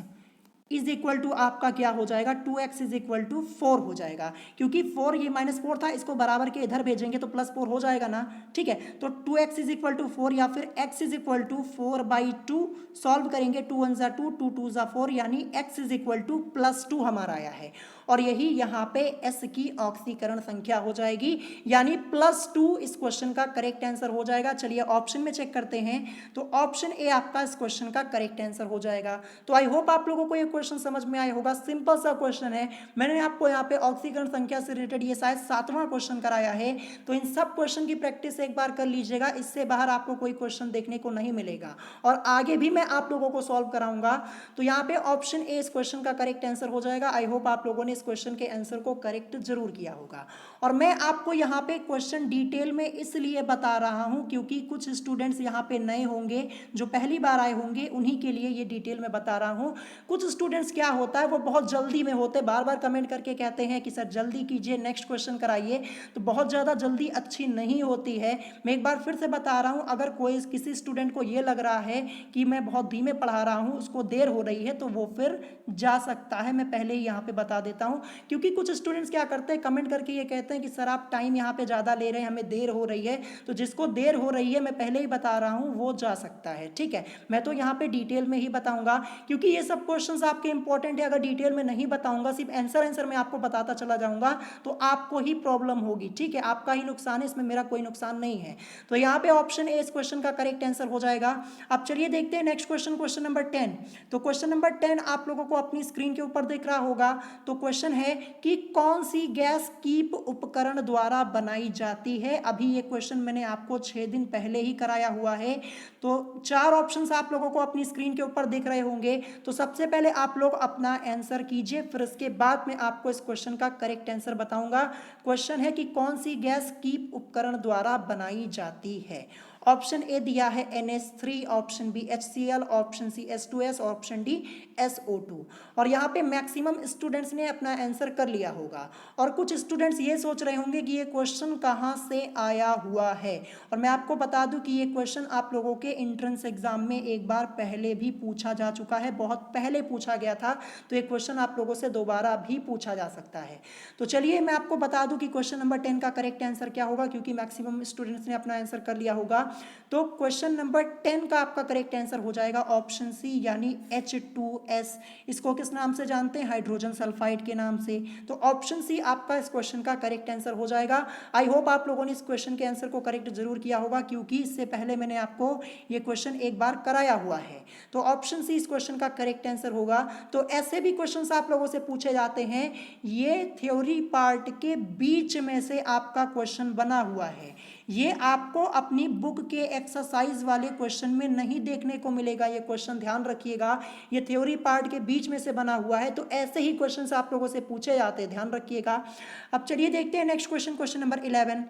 इज इक्वल टू आपका क्या हो जाएगा, 2x इज इक्वल टू 4 हो जाएगा, क्योंकि 4 ये -4 था, इसको बराबर के इधर भेजेंगे तो +4 हो जाएगा ना, ठीक है। तो 2x इज इक्वल टू 4 या फिर x is equal to 4/2 solve करेंगे, 2 × 1 = 2, 2 × 2 = 4, यानी x इज इक्वल टू +2 हमारा आया है। और यही यहाँ पे S की ऑक्सीकरण संख्या हो जाएगी, यानी +2 इस क्वेश्चन का करेक्ट आंसर हो जाएगा। चलिए ऑप्शन में चेक करते हैं, तो ऑप्शन ए आपका इस क्वेश्चन का करेक्ट आंसर हो जाएगा। तो आई होप आप लोगों को ये क्वेश्चन समझ में आया होगा। सिंपल सा क्वेश्चन है, मैंने आपको यहाँ पे ऑक्सीकरण संख्या से रिलेटेड ये शायद 7वां क्वेश्चन कराया है, तो इन सब क्वेश्चन की प्रैक्टिस एक बार कर लीजिएगा, इससे बाहर आपको कोई क्वेश्चन देखने को नहीं मिलेगा और आगे भी मैं आप लोगों को सॉल्व कराऊंगा। तो यहाँ पे ऑप्शन ए इस क्वेश्चन का करेक्ट आंसर हो जाएगा। आई होप आप लोगों ने इस क्वेश्चन के आंसर को करेक्ट जरूर किया होगा। और मैं आपको यहाँ पे क्वेश्चन डिटेल में इसलिए बता रहा हूँ क्योंकि कुछ स्टूडेंट्स यहाँ पे नए होंगे, जो पहली बार आए होंगे, उन्हीं के लिए ये डिटेल में बता रहा हूँ। कुछ स्टूडेंट्स क्या होता है, वो बहुत जल्दी में होते, बार बार कमेंट करके कहते हैं कि सर जल्दी कीजिए, नेक्स्ट क्वेश्चन कराइए, तो बहुत ज़्यादा जल्दी अच्छी नहीं होती है। मैं एक बार फिर से बता रहा हूँ, अगर कोई किसी स्टूडेंट को ये लग रहा है कि मैं बहुत धीमे पढ़ा रहा हूँ, उसको देर हो रही है, तो वो फिर जा सकता है। मैं पहले ही यहाँ पे बता देता हूँ, क्योंकि कुछ स्टूडेंट्स क्या करते हैं, कमेंट करके ये कहते हैं कि सर आप टाइम यहाँ पे ज़्यादा ले रहे हैं, हमें देर हो रही है। तो जिसको देर हो रही है, मैं पहले ही बता रहा हूँ, वो जा सकता है, ठीक है। मैं तो यहाँ पे डिटेल में ही बताऊँगा, क्योंकि ये सब क्वेश्चन आपके इंपॉर्टेंट है। अगर डिटेल में नहीं बताऊँगा, सिर्फ आंसर मैं आपको बताता चला जाऊँगा, तो आपको ही प्रॉब्लम होगी, ठीक है। आपका ही नुकसान है, इसमें मेरा कोई नुकसान नहीं है। तो यहाँ पे ऑप्शन ए इस क्वेश्चन का करेक्ट आंसर हो जाएगा। अब चलिए देखते हैं नेक्स्ट क्वेश्चन, क्वेश्चन नंबर 10। तो क्वेश्चन नंबर 10 आप लोगों को अपनी स्क्रीन के ऊपर दिख रहा होगा। तो क्वेश्चन है कि कौन सी गैस कीप उपकरण द्वारा बनाई जाती है। अभी ये क्वेश्चन मैंने आपको 6 दिन पहले ही कराया हुआ है। तो 4 ऑप्शंस आप लोगों को अपनी स्क्रीन के ऊपर दिख रहे होंगे। तो सबसे पहले आप लोग अपना आंसर कीजिए, फिर उसके बाद मैं आपको इस क्वेश्चन का करेक्ट आंसर बताऊंगा। क्वेश्चन है कि कौन सी गैस कीप उपकरण द्वारा बनाई जाती है। ऑप्शन ए दिया है NH3, option B HCl, option C H2S, option D SO2। और यहाँ पे मैक्सिमम स्टूडेंट्स ने अपना आंसर कर लिया होगा। और कुछ स्टूडेंट्स ये सोच रहे होंगे कि ये क्वेश्चन कहाँ से आया हुआ है। और मैं आपको बता दूं कि ये क्वेश्चन आप लोगों के एंट्रेंस एग्जाम में एक बार पहले भी पूछा जा चुका है, बहुत पहले पूछा गया था। तो ये क्वेश्चन आप लोगों से दोबारा भी पूछा जा सकता है। तो चलिए मैं आपको बता दूं कि क्वेश्चन नंबर 10 का करेक्ट आंसर क्या होगा, क्योंकि मैक्सिमम स्टूडेंट्स ने अपना आंसर कर लिया होगा। तो क्वेश्चन नंबर 10 का आपका करेक्ट आंसर हो जाएगा ऑप्शन सी, यानी H2S। इसको किस नाम से जानते हैं, हाइड्रोजन सल्फाइड के नाम से। तो ऑप्शन सी आपका इस क्वेश्चन का करेक्ट आंसर हो जाएगा। आई होप आप लोगों ने इस क्वेश्चन के आंसर को करेक्ट जरूर किया होगा, क्योंकि इससे पहले मैंने आपको ये क्वेश्चन एक बार कराया हुआ है। तो ऑप्शन सी इस क्वेश्चन का करेक्ट आंसर होगा। तो ऐसे भी क्वेश्चन आप लोगों से पूछे जाते हैं, ये थ्योरी पार्ट के बीच में से आपका क्वेश्चन बना हुआ है। ये आपको अपनी बुक के एक्सरसाइज वाले क्वेश्चन में नहीं देखने को मिलेगा। ये क्वेश्चन ध्यान रखिएगा, ये थ्योरी पार्ट के बीच में से बना हुआ है। तो ऐसे ही क्वेश्चन आप लोगों से पूछे जाते हैं, ध्यान रखिएगा। अब चलिए देखते हैं नेक्स्ट क्वेश्चन, क्वेश्चन नंबर 11।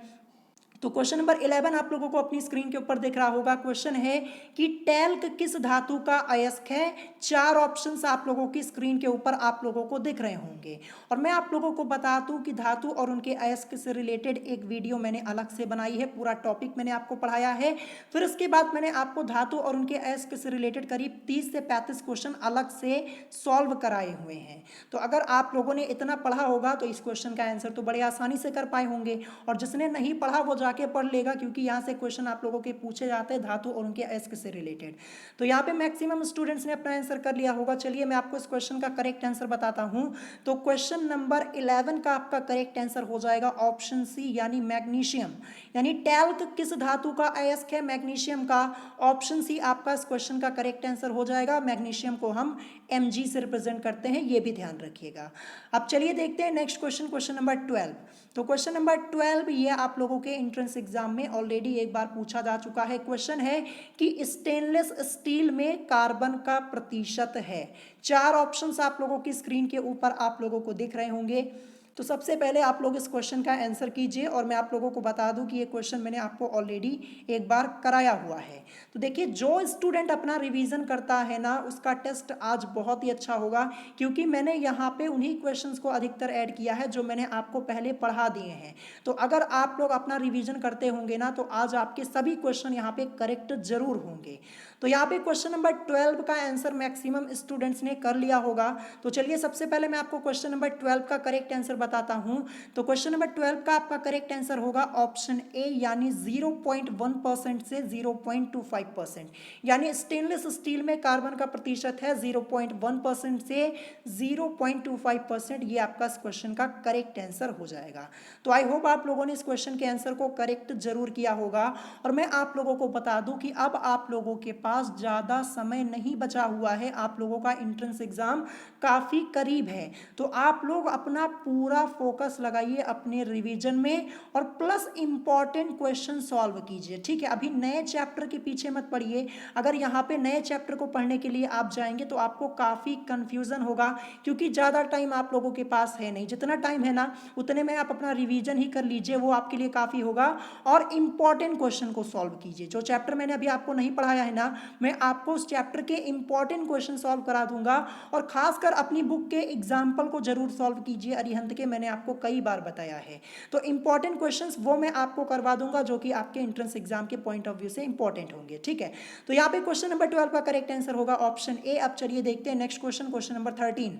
तो क्वेश्चन नंबर 11 आप लोगों को अपनी स्क्रीन के ऊपर दिख रहा होगा। क्वेश्चन है कि टैल्क किस धातु का अयस्क है। 4 ऑप्शंस आप लोगों की स्क्रीन के ऊपर आप लोगों को दिख रहे होंगे। और मैं आप लोगों को बता दूं कि धातु और उनके अयस्क से रिलेटेड एक वीडियो मैंने अलग से बनाई है, पूरा टॉपिक मैंने आपको पढ़ाया है। फिर उसके बाद मैंने आपको धातु और उनके अयस्क से रिलेटेड करीब 30 से 35 क्वेश्चन अलग से सॉल्व कराए हुए हैं। तो अगर आप लोगों ने इतना पढ़ा होगा तो इस क्वेश्चन का आंसर तो बड़े आसानी से कर पाए होंगे। और जिसने नहीं पढ़ा वो के पढ़ लेगा, क्योंकि यहाँ से क्वेश्चन आप लोगों के पूछे जाते हैं धातु और उनके अयस्क से रिलेटेड। तो यहाँ पे मैक्सिमम स्टूडेंट्स ने अपना आंसर कर लिया होगा। चलिए मैं आपको इस क्वेश्चन का करेक्ट आंसर बताता हूँ। तो क्वेश्चन नंबर 11 का आपका करेक्ट आंसर हो जाएगा ऑप्शन सी, यानी मैग्नीशियम। यानी टैल्क किस धातु का अयस्क है, मैग्नीशियम का। ऑप्शन सी आपका इस क्वेश्चन का करेक्ट आंसर हो जाएगा। मैग्नीशियम को हम Mg से रिप्रेजेंट करते हैं, ये भी ध्यान रखिएगा। अब चलिए देखते हैं नेक्स्ट क्वेश्चन, क्वेश्चन नंबर 12। तो क्वेश्चन नंबर 12 ये आप लोगों के एंट्रेंस एग्जाम में ऑलरेडी एक बार पूछा जा चुका है। क्वेश्चन है कि स्टेनलेस स्टील में कार्बन का प्रतिशत है। 4 ऑप्शंस आप लोगों की स्क्रीन के ऊपर आप लोगों को दिख रहे होंगे। तो सबसे पहले आप लोग इस क्वेश्चन का आंसर कीजिए, और मैं आप लोगों को बता दूं कि ये क्वेश्चन मैंने आपको ऑलरेडी एक बार कराया हुआ है। तो देखिए, जो स्टूडेंट अपना रिवीजन करता है ना, उसका टेस्ट आज बहुत ही अच्छा होगा, क्योंकि मैंने यहाँ पे उन्हीं क्वेश्चंस को अधिकतर ऐड किया है जो मैंने आपको पहले पढ़ा दिए हैं। तो अगर आप लोग अपना रिवीजन करते होंगे ना, तो आज आपके सभी क्वेश्चन यहाँ पे करेक्ट जरूर होंगे। तो यहाँ पे क्वेश्चन नंबर 12 का आंसर मैक्सिमम स्टूडेंट्स ने कर लिया होगा। तो चलिए सबसे पहले मैं आपको क्वेश्चन नंबर 12 का करेक्ट आंसर बताता हूँ। तो क्वेश्चन नंबर 12 का आपका करेक्ट आंसर होगा ऑप्शन ए, यानी 0.1% से 0.25%। यानी स्टेनलेस स्टील में कार्बन का प्रतिशत है 0.1% से 0.25%। ये आपका इस क्वेश्चन का करेक्ट आंसर हो जाएगा। तो आई होप आप लोगों ने इस क्वेश्चन के आंसर को करेक्ट जरूर किया होगा। और मैं आप लोगों को बता दूं कि अब आप लोगों के पास ज़्यादा समय नहीं बचा हुआ है, आप लोगों का एंट्रेंस एग्जाम काफ़ी करीब है। तो आप लोग अपना पूरा फोकस लगाइए अपने रिवीजन में और प्लस इंपॉर्टेंट क्वेश्चन सॉल्व कीजिए, ठीक है। अभी नए चैप्टर के पीछे मत पड़िए। अगर यहाँ पे नए चैप्टर को पढ़ने के लिए आप जाएंगे तो आपको काफ़ी कंफ्यूजन होगा, क्योंकि ज़्यादा टाइम आप लोगों के पास है नहीं। जितना टाइम है ना उतने में आप अपना रिवीजन ही कर लीजिए, वो आपके लिए काफ़ी होगा। और इंपॉर्टेंट क्वेश्चन को सॉल्व कीजिए। जो चैप्टर मैंने अभी आपको नहीं पढ़ाया है ना, मैं आपको उस चैप्टर के इंपॉर्टेंट क्वेश्चन सॉल्व करा दूंगा। और खासकर अपनी बुक के एग्जाम्पल को जरूर सॉल्व कीजिए, अरिहंत के, मैंने आपको कई बार बताया है। तो इंपॉर्टेंट क्वेश्चंस वो मैं आपको करवा दूंगा जो कि आपके एंट्रेंस एग्जाम के पॉइंट ऑफ व्यू से इंपॉर्टेंट होंगे, ठीक है। तो यहाँ पे क्वेश्चन नंबर 12 का करेक्ट आंसर होगा ऑप्शन ए। अब चलिए देखते हैं नेक्स्ट क्वेश्चन, क्वेश्चन नंबर 13।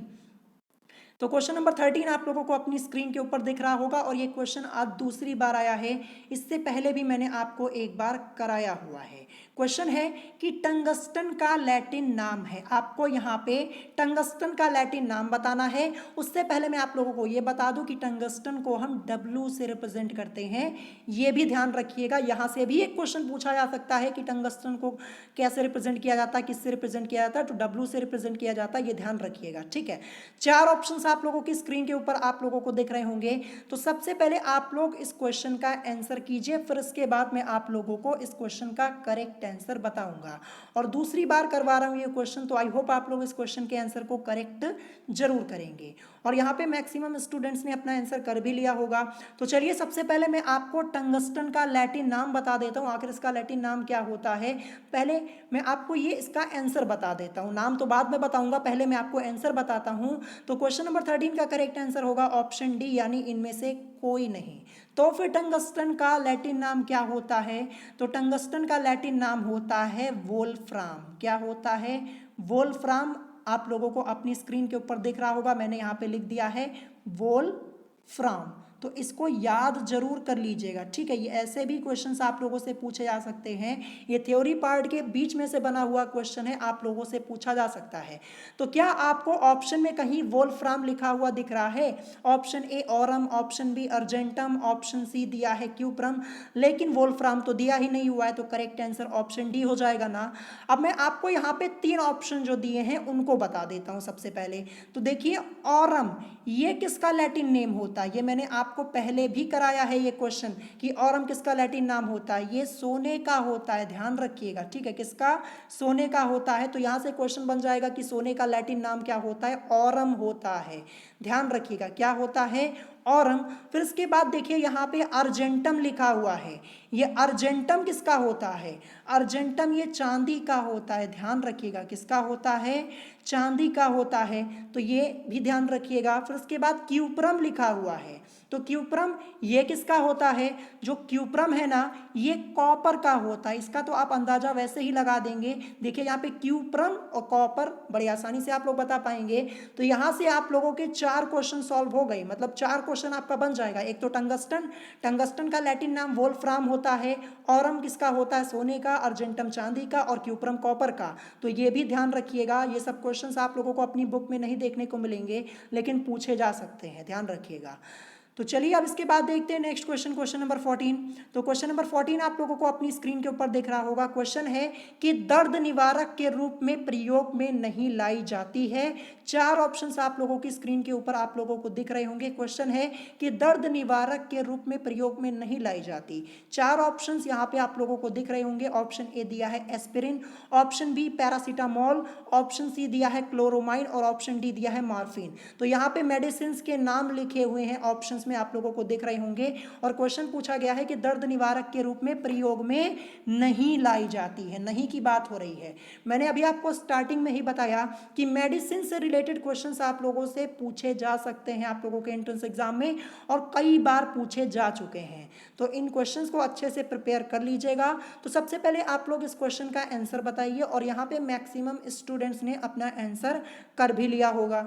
तो क्वेश्चन नंबर 13 आप लोगों को अपनी स्क्रीन के ऊपर दिख रहा होगा और ये क्वेश्चन आज दूसरी बार आया है। इससे पहले भी मैंने आपको एक बार कराया हुआ है। क्वेश्चन है कि टंगस्टन का लैटिन नाम है। आपको यहाँ पे टंगस्टन का लैटिन नाम बताना है। उससे पहले मैं आप लोगों को ये बता दूं कि टंगस्टन को हम W से रिप्रेजेंट करते हैं। ये भी ध्यान रखिएगा, यहाँ से भी एक क्वेश्चन पूछा जा सकता है कि टंगस्टन को कैसे रिप्रेजेंट किया जाता है, किससे रिप्रेजेंट किया जाता है। तो W से रिप्रेजेंट किया जाता है, ये ध्यान रखिएगा, ठीक है। चार ऑप्शंस आप लोगों की स्क्रीन के ऊपर आप लोगों को दिख रहे होंगे। तो सबसे पहले आप लोग इस क्वेश्चन का आंसर कीजिए, फिर इसके बाद मैं आप लोगों को इस क्वेश्चन का करेक्ट आंसर बताऊंगा। और दूसरी बार करवा रहा हूं ये क्वेश्चन, तो आई होप आप लोग इस क्वेश्चन के आंसर को करेक्ट जरूर करेंगे। और यहाँ पे मैक्सिमम स्टूडेंट्स ने अपना आंसर कर भी लिया होगा। तो चलिए सबसे पहले मैं आपको टंगस्टन का लैटिन नाम बता देता हूँ, आखिर इसका लैटिन नाम क्या होता है। पहले मैं आपको ये इसका आंसर बता देता हूँ, नाम तो बाद में बताऊंगा, पहले मैं आपको आंसर बताता हूँ। तो क्वेश्चन नंबर 13 का करेक्ट आंसर होगा ऑप्शन डी, यानी इनमें से कोई नहीं। तो फिर टंगस्टन का लैटिन नाम क्या होता है। तो टंगस्टन का लैटिन नाम होता है वोल्फ्राम। क्या होता है, वोल्फ्राम। आप लोगों को अपनी स्क्रीन के ऊपर दिख रहा होगा, मैंने यहाँ पे लिख दिया है वोल्फ्राम। तो इसको याद जरूर कर लीजिएगा, ठीक है। ये ऐसे भी क्वेश्चंस आप लोगों से पूछे जा सकते हैं। ये थ्योरी पार्ट के बीच में से बना हुआ क्वेश्चन है, आप लोगों से पूछा जा सकता है। तो क्या आपको ऑप्शन में कहीं वोल्फ्राम लिखा हुआ दिख रहा है। Option A aurum, option B argentum, option C दिया है क्यूप्रम, लेकिन वोल्फ्राम तो दिया ही नहीं हुआ है। तो करेक्ट आंसर ऑप्शन डी हो जाएगा ना। अब मैं आपको यहाँ पे तीन ऑप्शन जो दिए हैं उनको बता देता हूँ। सबसे पहले तो देखिए ऑरम, ये किसका लैटिन नेम होता है। ये मैंने आपको पहले भी कराया है ये क्वेश्चन कि ऑरम किसका लैटिन नाम होता है। ये सोने का होता है, ध्यान रखिएगा, ठीक है। किसका, सोने का होता है। तो यहाँ से क्वेश्चन बन जाएगा कि सोने का लैटिन नाम क्या होता है, ऑरम होता है। ध्यान रखिएगा क्या होता है, ऑरम। फिर इसके बाद देखिए यहाँ पे अर्जेंटम लिखा हुआ है। ये अर्जेंटम किसका होता है, अर्जेंटम ये चांदी का होता है। ध्यान रखिएगा किसका होता है, चांदी का होता है। तो ये भी ध्यान रखिएगा। फिर उसके बाद क्यूप्रम लिखा हुआ है। तो क्यूप्रम ये किसका होता है, जो क्यूप्रम है ना ये कॉपर का होता है। इसका तो आप अंदाजा वैसे ही लगा देंगे। देखिए यहाँ पे क्यूप्रम और कॉपर बड़ी आसानी से आप लोग बता पाएंगे। तो यहाँ से आप लोगों के चार क्वेश्चन सॉल्व हो गए, मतलब चार क्वेश्चन आपका बन जाएगा। एक तो टंगस्टन, टंगस्टन का लैटिन नाम वोल्फ्राम होता है, ऑरम किसका होता है, सोने का, अर्जेंटम चांदी का, और क्यूप्रम कॉपर का। तो ये भी ध्यान रखिएगा। ये सब क्वेश्चंस आप लोगों को अपनी बुक में नहीं देखने को मिलेंगे, लेकिन पूछे जा सकते हैं, ध्यान रखिएगा। तो चलिए अब इसके बाद देखते हैं नेक्स्ट क्वेश्चन, क्वेश्चन नंबर 14। तो क्वेश्चन नंबर 14 आप लोगों को अपनी स्क्रीन के ऊपर दिख रहा होगा। क्वेश्चन है कि दर्द निवारक के रूप में प्रयोग में नहीं लाई जाती है। चार ऑप्शंस आप लोगों की स्क्रीन के ऊपर आप लोगों को दिख रहे होंगे। क्वेश्चन है कि दर्द निवारक के रूप में प्रयोग में नहीं लाई जाती। चार ऑप्शंस यहाँ पे आप लोगों को दिख रहे होंगे। ऑप्शन ए दिया है aspirin, option B paracetamol, option C दिया है क्लोरोमाइन, और ऑप्शन डी दिया है मॉर्फिन। तो यहाँ पे मेडिसिन के नाम लिखे हुए हैं, ऑप्शन में आप लोगों को दिख रहे होंगे। और क्वेश्चन पूछा गया है कि दर्द निवारक के रूप में प्रयोग में नहीं लाई जाती है, नहीं की बात हो रही है। मैंने अभी आपको स्टार्टिंग में ही बताया कि मेडिसिन से रिलेटेड क्वेश्चंस आप लोगों से पूछे जा सकते हैं आप लोगों के एंट्रेंस एग्जाम में, और कई बार पूछे जा चुके हैं। तो इन क्वेश्चंस को अच्छे से प्रिपेयर कर लीजिएगा। तो सबसे पहले आप लोग इस क्वेश्चन का आंसर बताइए, और यहाँ पे मैक्सिमम स्टूडेंट्स ने अपना आंसर कर भी लिया होगा।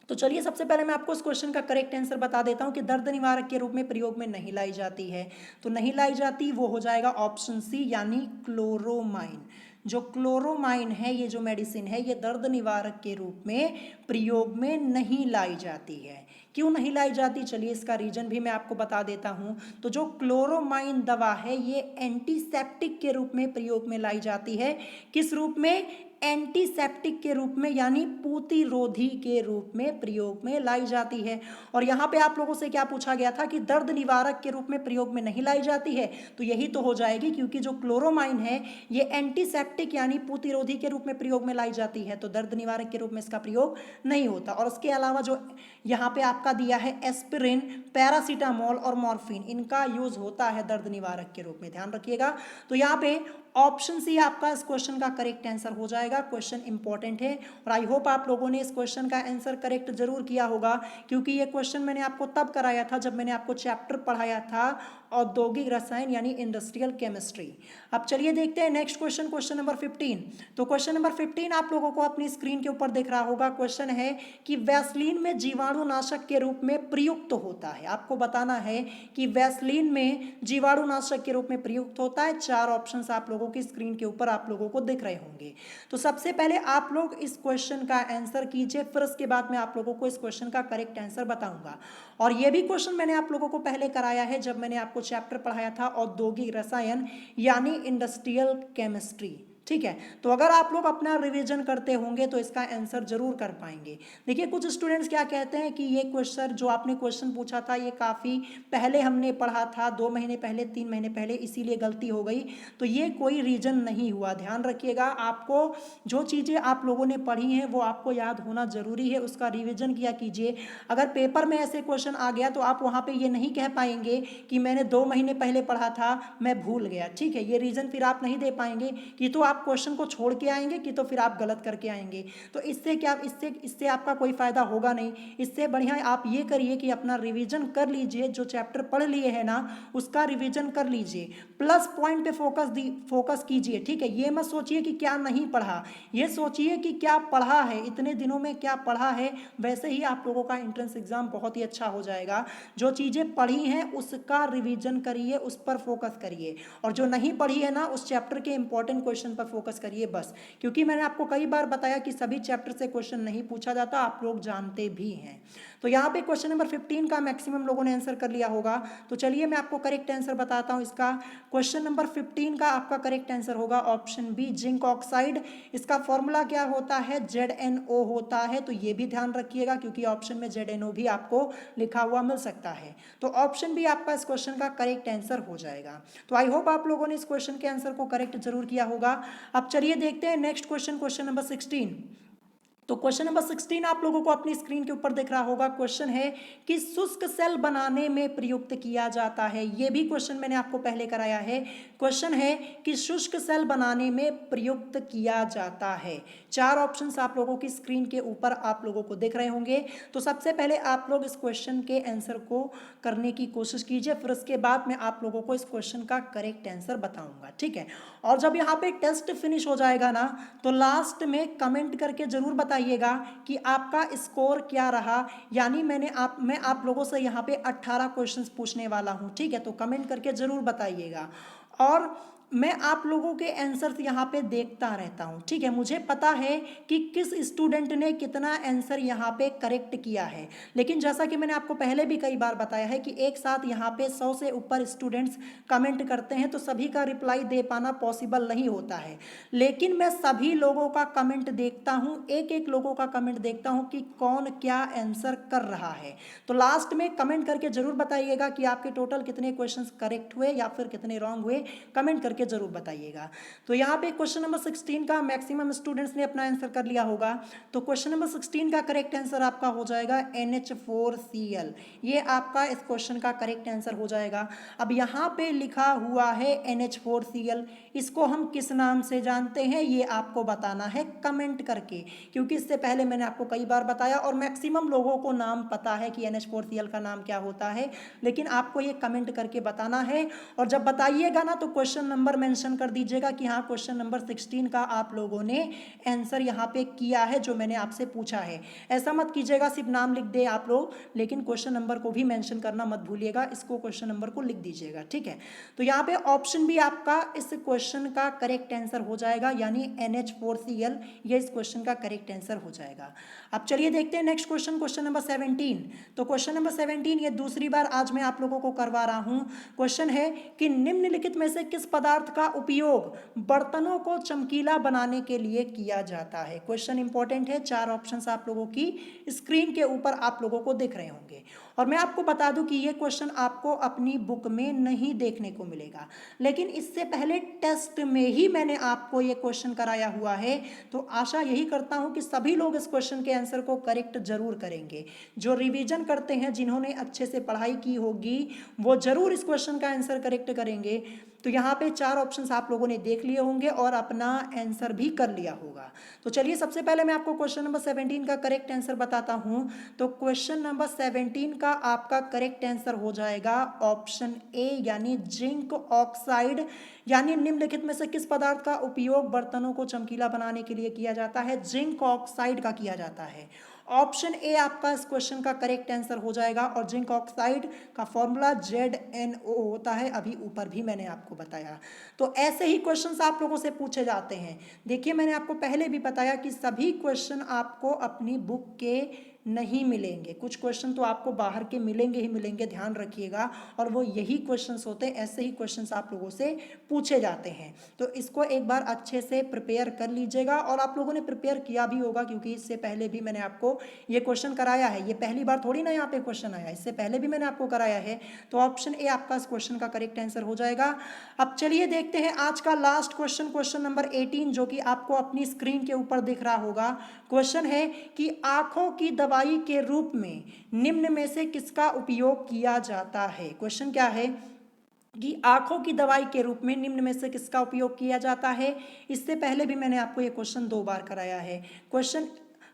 तो चलिए सबसे पहले मैं आपको इस क्वेश्चन का करेक्ट आंसर बता देता हूं कि दर्द निवारक के रूप में प्रयोग में नहीं लाई जाती है। तो नहीं लाई जाती वो हो जाएगा ऑप्शन सी यानी क्लोरोमाइन। जो क्लोरोमाइन है ये जो मेडिसिन है ये दर्द निवारक के रूप में प्रयोग में नहीं लाई जाती है। क्यों नहीं लाई जाती, चलिए इसका रीजन भी मैं आपको बता देता हूं। तो जो क्लोरोमाइन दवा है ये एंटीसेप्टिक के रूप में प्रयोग में लाई जाती है। किस रूप में, एंटीसेप्टिक के रूप में यानी प्रतिरोधी के रूप में प्रयोग में लाई जाती है। और यहाँ पे आप लोगों से क्या पूछा गया था कि दर्द निवारक के रूप में प्रयोग में नहीं लाई जाती है, तो यही तो हो जाएगी क्योंकि जो क्लोरोमाइन है ये एंटीसेप्टिक यानी प्रतिरोधी के रूप में प्रयोग में लाई जाती है, तो दर्द निवारक के रूप में इसका प्रयोग नहीं होता। और उसके अलावा जो यहाँ पे आपका दिया है एस्पिरिन, पैरासीटामोल और मॉर्फिन, इनका यूज होता है दर्द निवारक के रूप में, ध्यान रखिएगा। तो यहाँ पे ऑप्शन सी आपका इस क्वेश्चन का करेक्ट आंसर हो जाएगा। क्वेश्चन इंपॉर्टेंट है और आई होप आप लोगों ने इस क्वेश्चन का आंसर करेक्ट जरूर किया होगा, क्योंकि ये क्वेश्चन मैंने आपको तब कराया था जब मैंने आपको चैप्टर पढ़ाया था औद्योगिक रसायन यानी इंडस्ट्रियल केमिस्ट्री। अब चलिए देखते हैं नेक्स्ट क्वेश्चन, क्वेश्चन नंबर 15। तो क्वेश्चन नंबर 15 आप लोगों को अपनी स्क्रीन के ऊपर दिख रहा होगा। क्वेश्चन है कि वैसलीन में जीवाणुनाशक के रूप में प्रयुक्त होता है। आपको बताना है कि वैसलीन में जीवाणुनाशक के रूप में प्रयुक्त होता है। चार ऑप्शंस आप लोगों की स्क्रीन के ऊपर आप लोगों को दिख रहे होंगे। तो सबसे पहले आप लोग इस क्वेश्चन का आंसर कीजिए, फिर उसके बाद मैं आप लोगों को इस क्वेश्चन का करेक्ट आंसर बताऊंगा। और यह भी क्वेश्चन मैंने आप लोगों को पहले कराया है जब मैंने आपको चैप्टर पढ़ाया था औद्योगिक रसायन यानी इंडस्ट्रियल केमिस्ट्री, ठीक है। तो अगर आप लोग अपना रिवीजन करते होंगे तो इसका आंसर जरूर कर पाएंगे। देखिए कुछ स्टूडेंट्स क्या कहते हैं कि ये क्वेश्चन जो आपने क्वेश्चन पूछा था ये काफ़ी पहले हमने पढ़ा था, 2 महीने पहले, 3 महीने पहले, इसीलिए गलती हो गई। तो ये कोई रीजन नहीं हुआ, ध्यान रखिएगा। आपको जो चीज़ें आप लोगों ने पढ़ी हैं वो आपको याद होना जरूरी है, उसका रिविजन किया कीजिए। अगर पेपर में ऐसे क्वेश्चन आ गया तो आप वहाँ पर ये नहीं कह पाएंगे कि मैंने 2 महीने पहले पढ़ा था, मैं भूल गया, ठीक है। ये रीजन फिर आप नहीं दे पाएंगे कि तो आप क्वेश्चन को छोड़ के आएंगे कि तो फिर आप गलत करके आएंगे। तो इससे क्या, इससे आपका कोई फायदा होगा नहीं। इससे बढ़िया आप ये करिए कि अपना रिवीजन कर लीजिए, जो चैप्टर पढ़ लिए है ना उसका रिवीजन कर लीजिए, प्लस पॉइंट पे फोकस कीजिए, ठीक है। ये मत सोचिए कि क्या नहीं पढ़ा, ये सोचिए कि क्या पढ़ा है, इतने दिनों में क्या पढ़ा है। वैसे ही आप लोगों का एंट्रेंस एग्जाम बहुत ही अच्छा हो जाएगा। जो चीज़ें पढ़ी हैं उसका रिवीजन करिए, उस पर फोकस करिए, और जो नहीं पढ़ी है ना उस चैप्टर के इंपॉर्टेंट क्वेश्चन पर फोकस करिए बस। क्योंकि मैंने आपको कई बार बताया कि सभी चैप्टर से क्वेश्चन नहीं पूछा जाता, आप लोग जानते भी हैं। तो यहाँ पे क्वेश्चन नंबर 15 का मैक्सिमम लोगों ने आंसर कर लिया होगा। तो चलिए मैं आपको करेक्ट आंसर बताता हूँ इसका। क्वेश्चन नंबर 15 का आपका करेक्ट आंसर होगा ऑप्शन बी, जिंक ऑक्साइड। इसका फॉर्मूला क्या होता है, ZnO होता है। तो ये भी ध्यान रखिएगा क्योंकि ऑप्शन में ZnO भी आपको लिखा हुआ मिल सकता है। तो ऑप्शन बी आपका इस क्वेश्चन का करेक्ट आंसर हो जाएगा। तो आई होप आप लोगों ने इस क्वेश्चन के आंसर को करेक्ट जरूर किया होगा। अब चलिए देखते हैं नेक्स्ट क्वेश्चन, क्वेश्चन नंबर 16। तो क्वेश्चन नंबर 16 आप लोगों को अपनी स्क्रीन के ऊपर दिख रहा होगा। क्वेश्चन है कि शुष्क सेल बनाने में प्रयुक्त किया जाता है। यह भी क्वेश्चन मैंने आपको पहले कराया है। क्वेश्चन है कि शुष्क सेल बनाने में प्रयुक्त किया जाता है। चार ऑप्शंस आप लोगों की स्क्रीन के ऊपर आप लोगों को दिख रहे होंगे। तो सबसे पहले आप लोग इस क्वेश्चन के आंसर को करने की कोशिश कीजिए, फिर उसके बाद मैं आप लोगों को इस क्वेश्चन का करेक्ट आंसर बताऊंगा, ठीक है। और जब यहाँ पे टेस्ट फिनिश हो जाएगा ना तो लास्ट में कमेंट करके जरूर बताइएगा कि आपका स्कोर क्या रहा। यानी मैं आप लोगों से यहाँ पे 18 क्वेश्चंस पूछने वाला हूँ, ठीक है। तो कमेंट करके जरूर बताइएगा। और मैं आप लोगों के आंसर यहाँ पे देखता रहता हूँ, ठीक है। मुझे पता है कि किस स्टूडेंट ने कितना आंसर यहाँ पे करेक्ट किया है, लेकिन जैसा कि मैंने आपको पहले भी कई बार बताया है कि एक साथ यहाँ पे 100 से ऊपर स्टूडेंट्स कमेंट करते हैं तो सभी का रिप्लाई दे पाना पॉसिबल नहीं होता है। लेकिन मैं सभी लोगों का कमेंट देखता हूँ, एक एक लोगों का कमेंट देखता हूँ कि कौन क्या आंसर कर रहा है। तो लास्ट में कमेंट करके जरूर बताइएगा कि आपके टोटल कितने क्वेश्चन करेक्ट हुए या फिर कितने रॉन्ग हुए, कमेंट करके जरूर बताइएगा। तो यहाँ पे क्वेश्चन नंबर 16 का मैक्सिमम स्टूडेंट्स ने अपना आंसर कर लिया होगा। तो क्वेश्चन नंबर 16 का करेक्ट आंसर आपका हो जाएगा NH4Cl। ये आपका इस क्वेश्चन का करेक्ट आंसर हो जाएगा। अब यहाँ पे लिखा हुआ है NH4Cl, इसको हम किस नाम से जानते हैं ये आपको बताना है कमेंट करके, क्योंकि इससे पहले मैंने आपको कई बार बताया और मैक्सिमम लोगों को नाम पता है कि NH4Cl का नाम क्या होता है, लेकिन आपको ये कमेंट करके बताना है। और जब बताइएगा ना तो क्वेश्चन नंबर नंबर मेंशन कर दीजिएगा कि हाँ क्वेश्चन नंबर 16 का आप लोगों ने आंसर यहाँ पे किया है जो मैंने आपसे पूछा है। ऐसा मत कीजिएगा सिर्फ नाम लिख दे आप लोग, लेकिन क्वेश्चन नंबर को भी मेंशन करना मत भूलिएगा, इसको क्वेश्चन नंबर को लिख दीजिएगा, ठीक है। तो यहाँ पे ऑप्शन भी आपका इस क्वेश्चन का करेक्ट आंसर हो जाएगा, यानी NH4Cl ये इस क्वेश्चन का करेक्ट आंसर हो जाएगा। अब चलिए देखते हैं नेक्स्ट क्वेश्चन, क्वेश्चन नंबर 17। तो क्वेश्चन नंबर 17 ये दूसरी बार आज मैं आप लोगों को करवा रहा हूं। क्वेश्चन है कि निम्नलिखित में से किस पदार्थ का उपयोग बर्तनों को चमकीला बनाने के लिए किया जाता है। क्वेश्चन इंपॉर्टेंट है, 4 ऑप्शंस आप लोगों की स्क्रीन के ऊपर आप लोगों को दिख रहे होंगे। और मैं आपको बता दूं कि ये क्वेश्चन आपको अपनी बुक में नहीं देखने को मिलेगा, लेकिन इससे पहले टेस्ट में ही मैंने आपको ये क्वेश्चन कराया हुआ है। तो आशा यही करता हूं कि सभी लोग इस क्वेश्चन के आंसर को करेक्ट जरूर करेंगे। जो रिवीजन करते हैं, जिन्होंने अच्छे से पढ़ाई की होगी, वो जरूर इस क्वेश्चन का आंसर करेक्ट करेंगे। तो यहाँ पे 4 ऑप्शंस आप लोगों ने देख लिए होंगे और अपना आंसर भी कर लिया होगा। तो चलिए सबसे पहले मैं आपको क्वेश्चन नंबर 17 का करेक्ट आंसर बताता हूँ। तो क्वेश्चन नंबर 17 का आपका करेक्ट आंसर हो जाएगा ऑप्शन ए, यानी जिंक ऑक्साइड। यानी निम्नलिखित में से किस पदार्थ का उपयोग बर्तनों को चमकीला बनाने के लिए किया जाता है? जिंक ऑक्साइड का किया जाता है। ऑप्शन ए आपका इस क्वेश्चन का करेक्ट आंसर हो जाएगा। और जिंक ऑक्साइड का फॉर्मूला ZnO होता है, अभी ऊपर भी मैंने आपको बताया। तो ऐसे ही क्वेश्चंस आप लोगों से पूछे जाते हैं। देखिए मैंने आपको पहले भी बताया कि सभी क्वेश्चन आपको अपनी बुक के नहीं मिलेंगे, कुछ क्वेश्चन तो आपको बाहर के मिलेंगे ही मिलेंगे, ध्यान रखिएगा। और वो यही क्वेश्चंस होते हैं, ऐसे ही क्वेश्चंस आप लोगों से पूछे जाते हैं। तो इसको एक बार अच्छे से प्रिपेयर कर लीजिएगा। और आप लोगों ने प्रिपेयर किया भी होगा, क्योंकि इससे पहले भी मैंने आपको ये क्वेश्चन कराया है। ये पहली बार थोड़ी ना यहाँ पे क्वेश्चन आया, इससे पहले भी मैंने आपको कराया है। तो ऑप्शन ए आपका इस क्वेश्चन का करेक्ट आंसर हो जाएगा। अब चलिए देखते हैं आज का लास्ट क्वेश्चन, क्वेश्चन नंबर 18, जो कि आपको अपनी स्क्रीन के ऊपर दिख रहा होगा। क्वेश्चन है कि आंखों की दवाई के रूप में निम्न में से किसका उपयोग किया जाता है। क्वेश्चन क्या है कि आंखों की दवाई के रूप में निम्न में से किसका उपयोग किया जाता है। इससे पहले भी मैंने आपको ये क्वेश्चन 2 बार कराया है। क्वेश्चन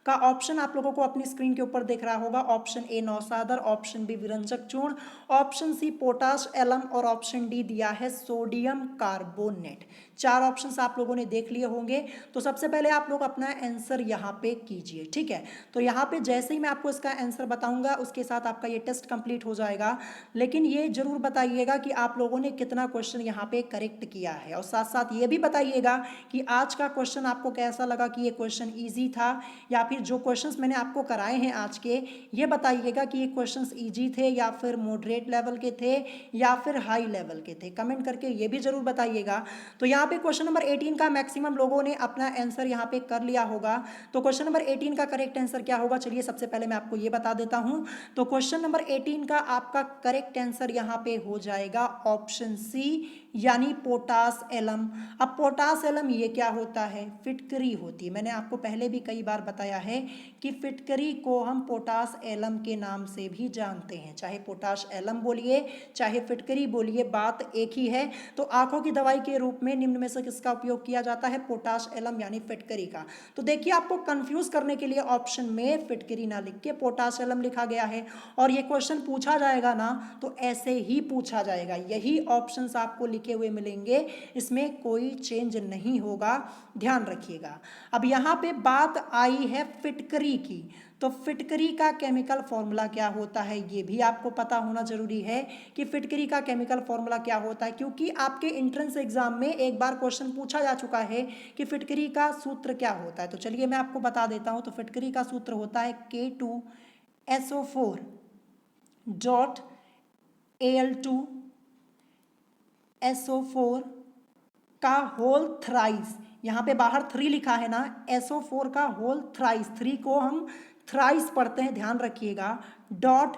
का ऑप्शन आप लोगों को अपनी स्क्रीन के ऊपर दिख रहा होगा। ऑप्शन ए नौसादर, ऑप्शन बी विरंजक चूर्ण, ऑप्शन सी पोटाश एलम और ऑप्शन डी दिया है सोडियम कार्बोनेट। 4 ऑप्शंस आप लोगों ने देख लिए होंगे। तो सबसे पहले आप लोग अपना आंसर यहाँ पे कीजिए, ठीक है। तो यहाँ पे जैसे ही मैं आपको इसका आंसर बताऊंगा, उसके साथ आपका ये टेस्ट कंप्लीट हो जाएगा। लेकिन ये जरूर बताइएगा कि आप लोगों ने कितना क्वेश्चन यहाँ पे करेक्ट किया है, और साथ साथ ये भी बताइएगा कि आज का क्वेश्चन आपको कैसा लगा, कि ये क्वेश्चन ईजी था, या फिर जो क्वेश्चंस मैंने आपको कराए हैं आज के, ये बताइएगा कि ये क्वेश्चंस इजी थे या फिर मॉडरेट लेवल के थे या फिर हाई लेवल के थे। कमेंट करके ये भी जरूर बताइएगा। तो यहाँ पे क्वेश्चन नंबर 18 का मैक्सिमम लोगों ने अपना आंसर यहाँ पे कर लिया होगा। तो क्वेश्चन नंबर 18 का करेक्ट आंसर क्या होगा, चलिए सबसे पहले मैं आपको ये बता देता हूँ। तो क्वेश्चन नंबर 18 का आपका करेक्ट आंसर यहाँ पे हो जाएगा ऑप्शन सी, यानी पोटास एलम। अब पोटास एलम ये क्या होता है? फिटकरी होती है। मैंने आपको पहले भी कई बार बताया है कि फिटकरी को हम पोटास एलम के नाम से भी जानते हैं। चाहे पोटाश एलम बोलिए, चाहे फिटकरी बोलिए, बात एक ही है। तो आंखों की दवाई के रूप में निम्न में से किसका उपयोग किया जाता है? पोटाश एलम यानी फिटकरी का। तो देखिए आपको कंफ्यूज करने के लिए ऑप्शन में फिटकरी ना लिख के पोटाश एलम लिखा गया है। और ये क्वेश्चन पूछा जाएगा ना, तो ऐसे ही पूछा जाएगा, यही ऑप्शंस आपको लिखे हुए मिलेंगे, इसमें कोई चेंज नहीं होगा, ध्यान रखिएगा। अब यहाँ पे बात आई है फिटकरी की। तो फिटकरी का केमिकल फॉर्मूला क्या होता है, ये भी आपको पता होना जरूरी है कि फिटकरी का केमिकल फॉर्मूला क्या होता है, क्योंकि आपके एंट्रेंस एग्जाम में एक बार क्वेश्चन पूछा जा चुका है कि फिटकरी का सूत्र क्या होता है। तो चलिए मैं आपको बता देता हूं। तो फिटकरी का सूत्र होता है K2SO4 डॉट Al2SO4 का होल थ्राइस, यहाँ पे बाहर 3 लिखा है ना, SO4 का होल थ्राइस, 3 को हम थ्राइस पढ़ते हैं, ध्यान रखिएगा, डॉट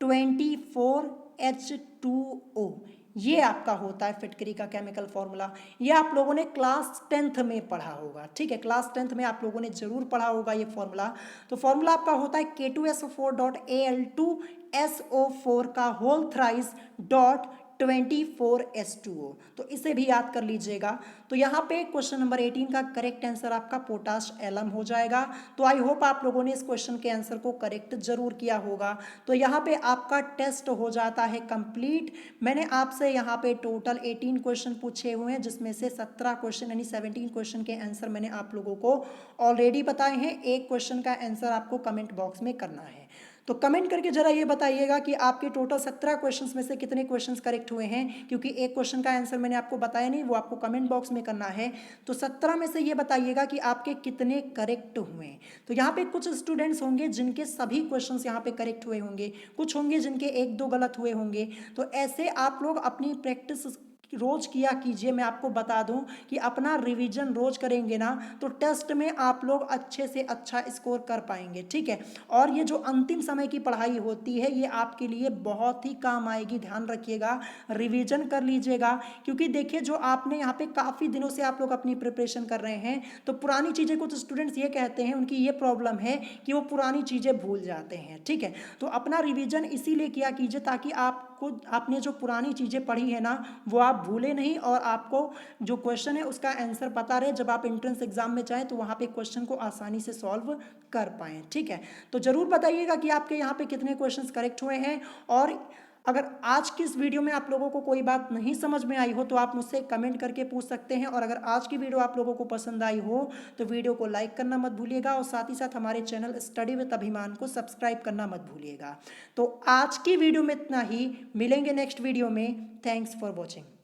24H2O। ये आपका होता है फिटकरी का केमिकल फॉर्मूला। ये आप लोगों ने क्लास 10th में पढ़ा होगा, ठीक है, क्लास 10th में आप लोगों ने जरूर पढ़ा होगा ये फॉर्मूला। तो फॉर्मूला आपका होता है K2SO4 डॉट Al2SO4 का होल थ्राइस डॉट 24H2O। तो इसे भी याद कर लीजिएगा। तो यहाँ पे क्वेश्चन नंबर 18 का करेक्ट आंसर आपका पोटाश एलम हो जाएगा। तो आई होप आप लोगों ने इस क्वेश्चन के आंसर को करेक्ट जरूर किया होगा। तो यहाँ पे आपका टेस्ट हो जाता है कंप्लीट। मैंने आपसे यहाँ पे टोटल 18 क्वेश्चन पूछे हुए हैं, जिसमें से 17 क्वेश्चन यानी 17 क्वेश्चन के आंसर मैंने आप लोगों को ऑलरेडी बताए हैं। एक क्वेश्चन का आंसर आपको कमेंट बॉक्स में करना है। तो कमेंट करके जरा ये बताइएगा कि आपके टोटल 17 क्वेश्चंस में से कितने क्वेश्चंस करेक्ट हुए हैं, क्योंकि एक क्वेश्चन का आंसर मैंने आपको बताया नहीं, वो आपको कमेंट बॉक्स में करना है। तो 17 में से ये बताइएगा कि आपके कितने करेक्ट हुए हैं। तो यहाँ पे कुछ स्टूडेंट्स होंगे जिनके सभी क्वेश्चंस यहाँ पे करेक्ट हुए होंगे, कुछ होंगे जिनके एक दो गलत हुए होंगे। तो ऐसे आप लोग अपनी प्रैक्टिस रोज किया कीजिए। मैं आपको बता दूं कि अपना रिवीजन रोज करेंगे ना तो टेस्ट में आप लोग अच्छे से अच्छा स्कोर कर पाएंगे, ठीक है। और ये जो अंतिम समय की पढ़ाई होती है ये आपके लिए बहुत ही काम आएगी, ध्यान रखिएगा, रिवीजन कर लीजिएगा। क्योंकि देखिए जो आपने यहाँ पे काफ़ी दिनों से आप लोग अपनी प्रिपरेशन कर रहे हैं, तो पुरानी चीज़ें कुछ स्टूडेंट्स ये कहते हैं, उनकी ये प्रॉब्लम है कि वो पुरानी चीज़ें भूल जाते हैं, ठीक है। तो अपना रिवीजन इसीलिए किया कीजिए ताकि आपको आपने जो पुरानी चीज़ें पढ़ी है ना वो आप भूले नहीं, और आपको जो क्वेश्चन है उसका आंसर पता रहे। जब आप एंट्रेंस एग्जाम में जाएं तो वहाँ पे क्वेश्चन को आसानी से सॉल्व कर पाएं, ठीक है। तो जरूर बताइएगा कि आपके यहाँ पे कितने क्वेश्चंस करेक्ट हुए हैं। और अगर आज की इस वीडियो में आप लोगों को कोई बात नहीं समझ में आई हो तो आप मुझसे कमेंट करके पूछ सकते हैं। और अगर आज की वीडियो आप लोगों को पसंद आई हो तो वीडियो को लाइक करना मत भूलिएगा, और साथ ही साथ हमारे चैनल स्टडी विद अभिमान को सब्सक्राइब करना मत भूलिएगा। तो आज की वीडियो में इतना ही, मिलेंगे नेक्स्ट वीडियो में। Thanks for watching.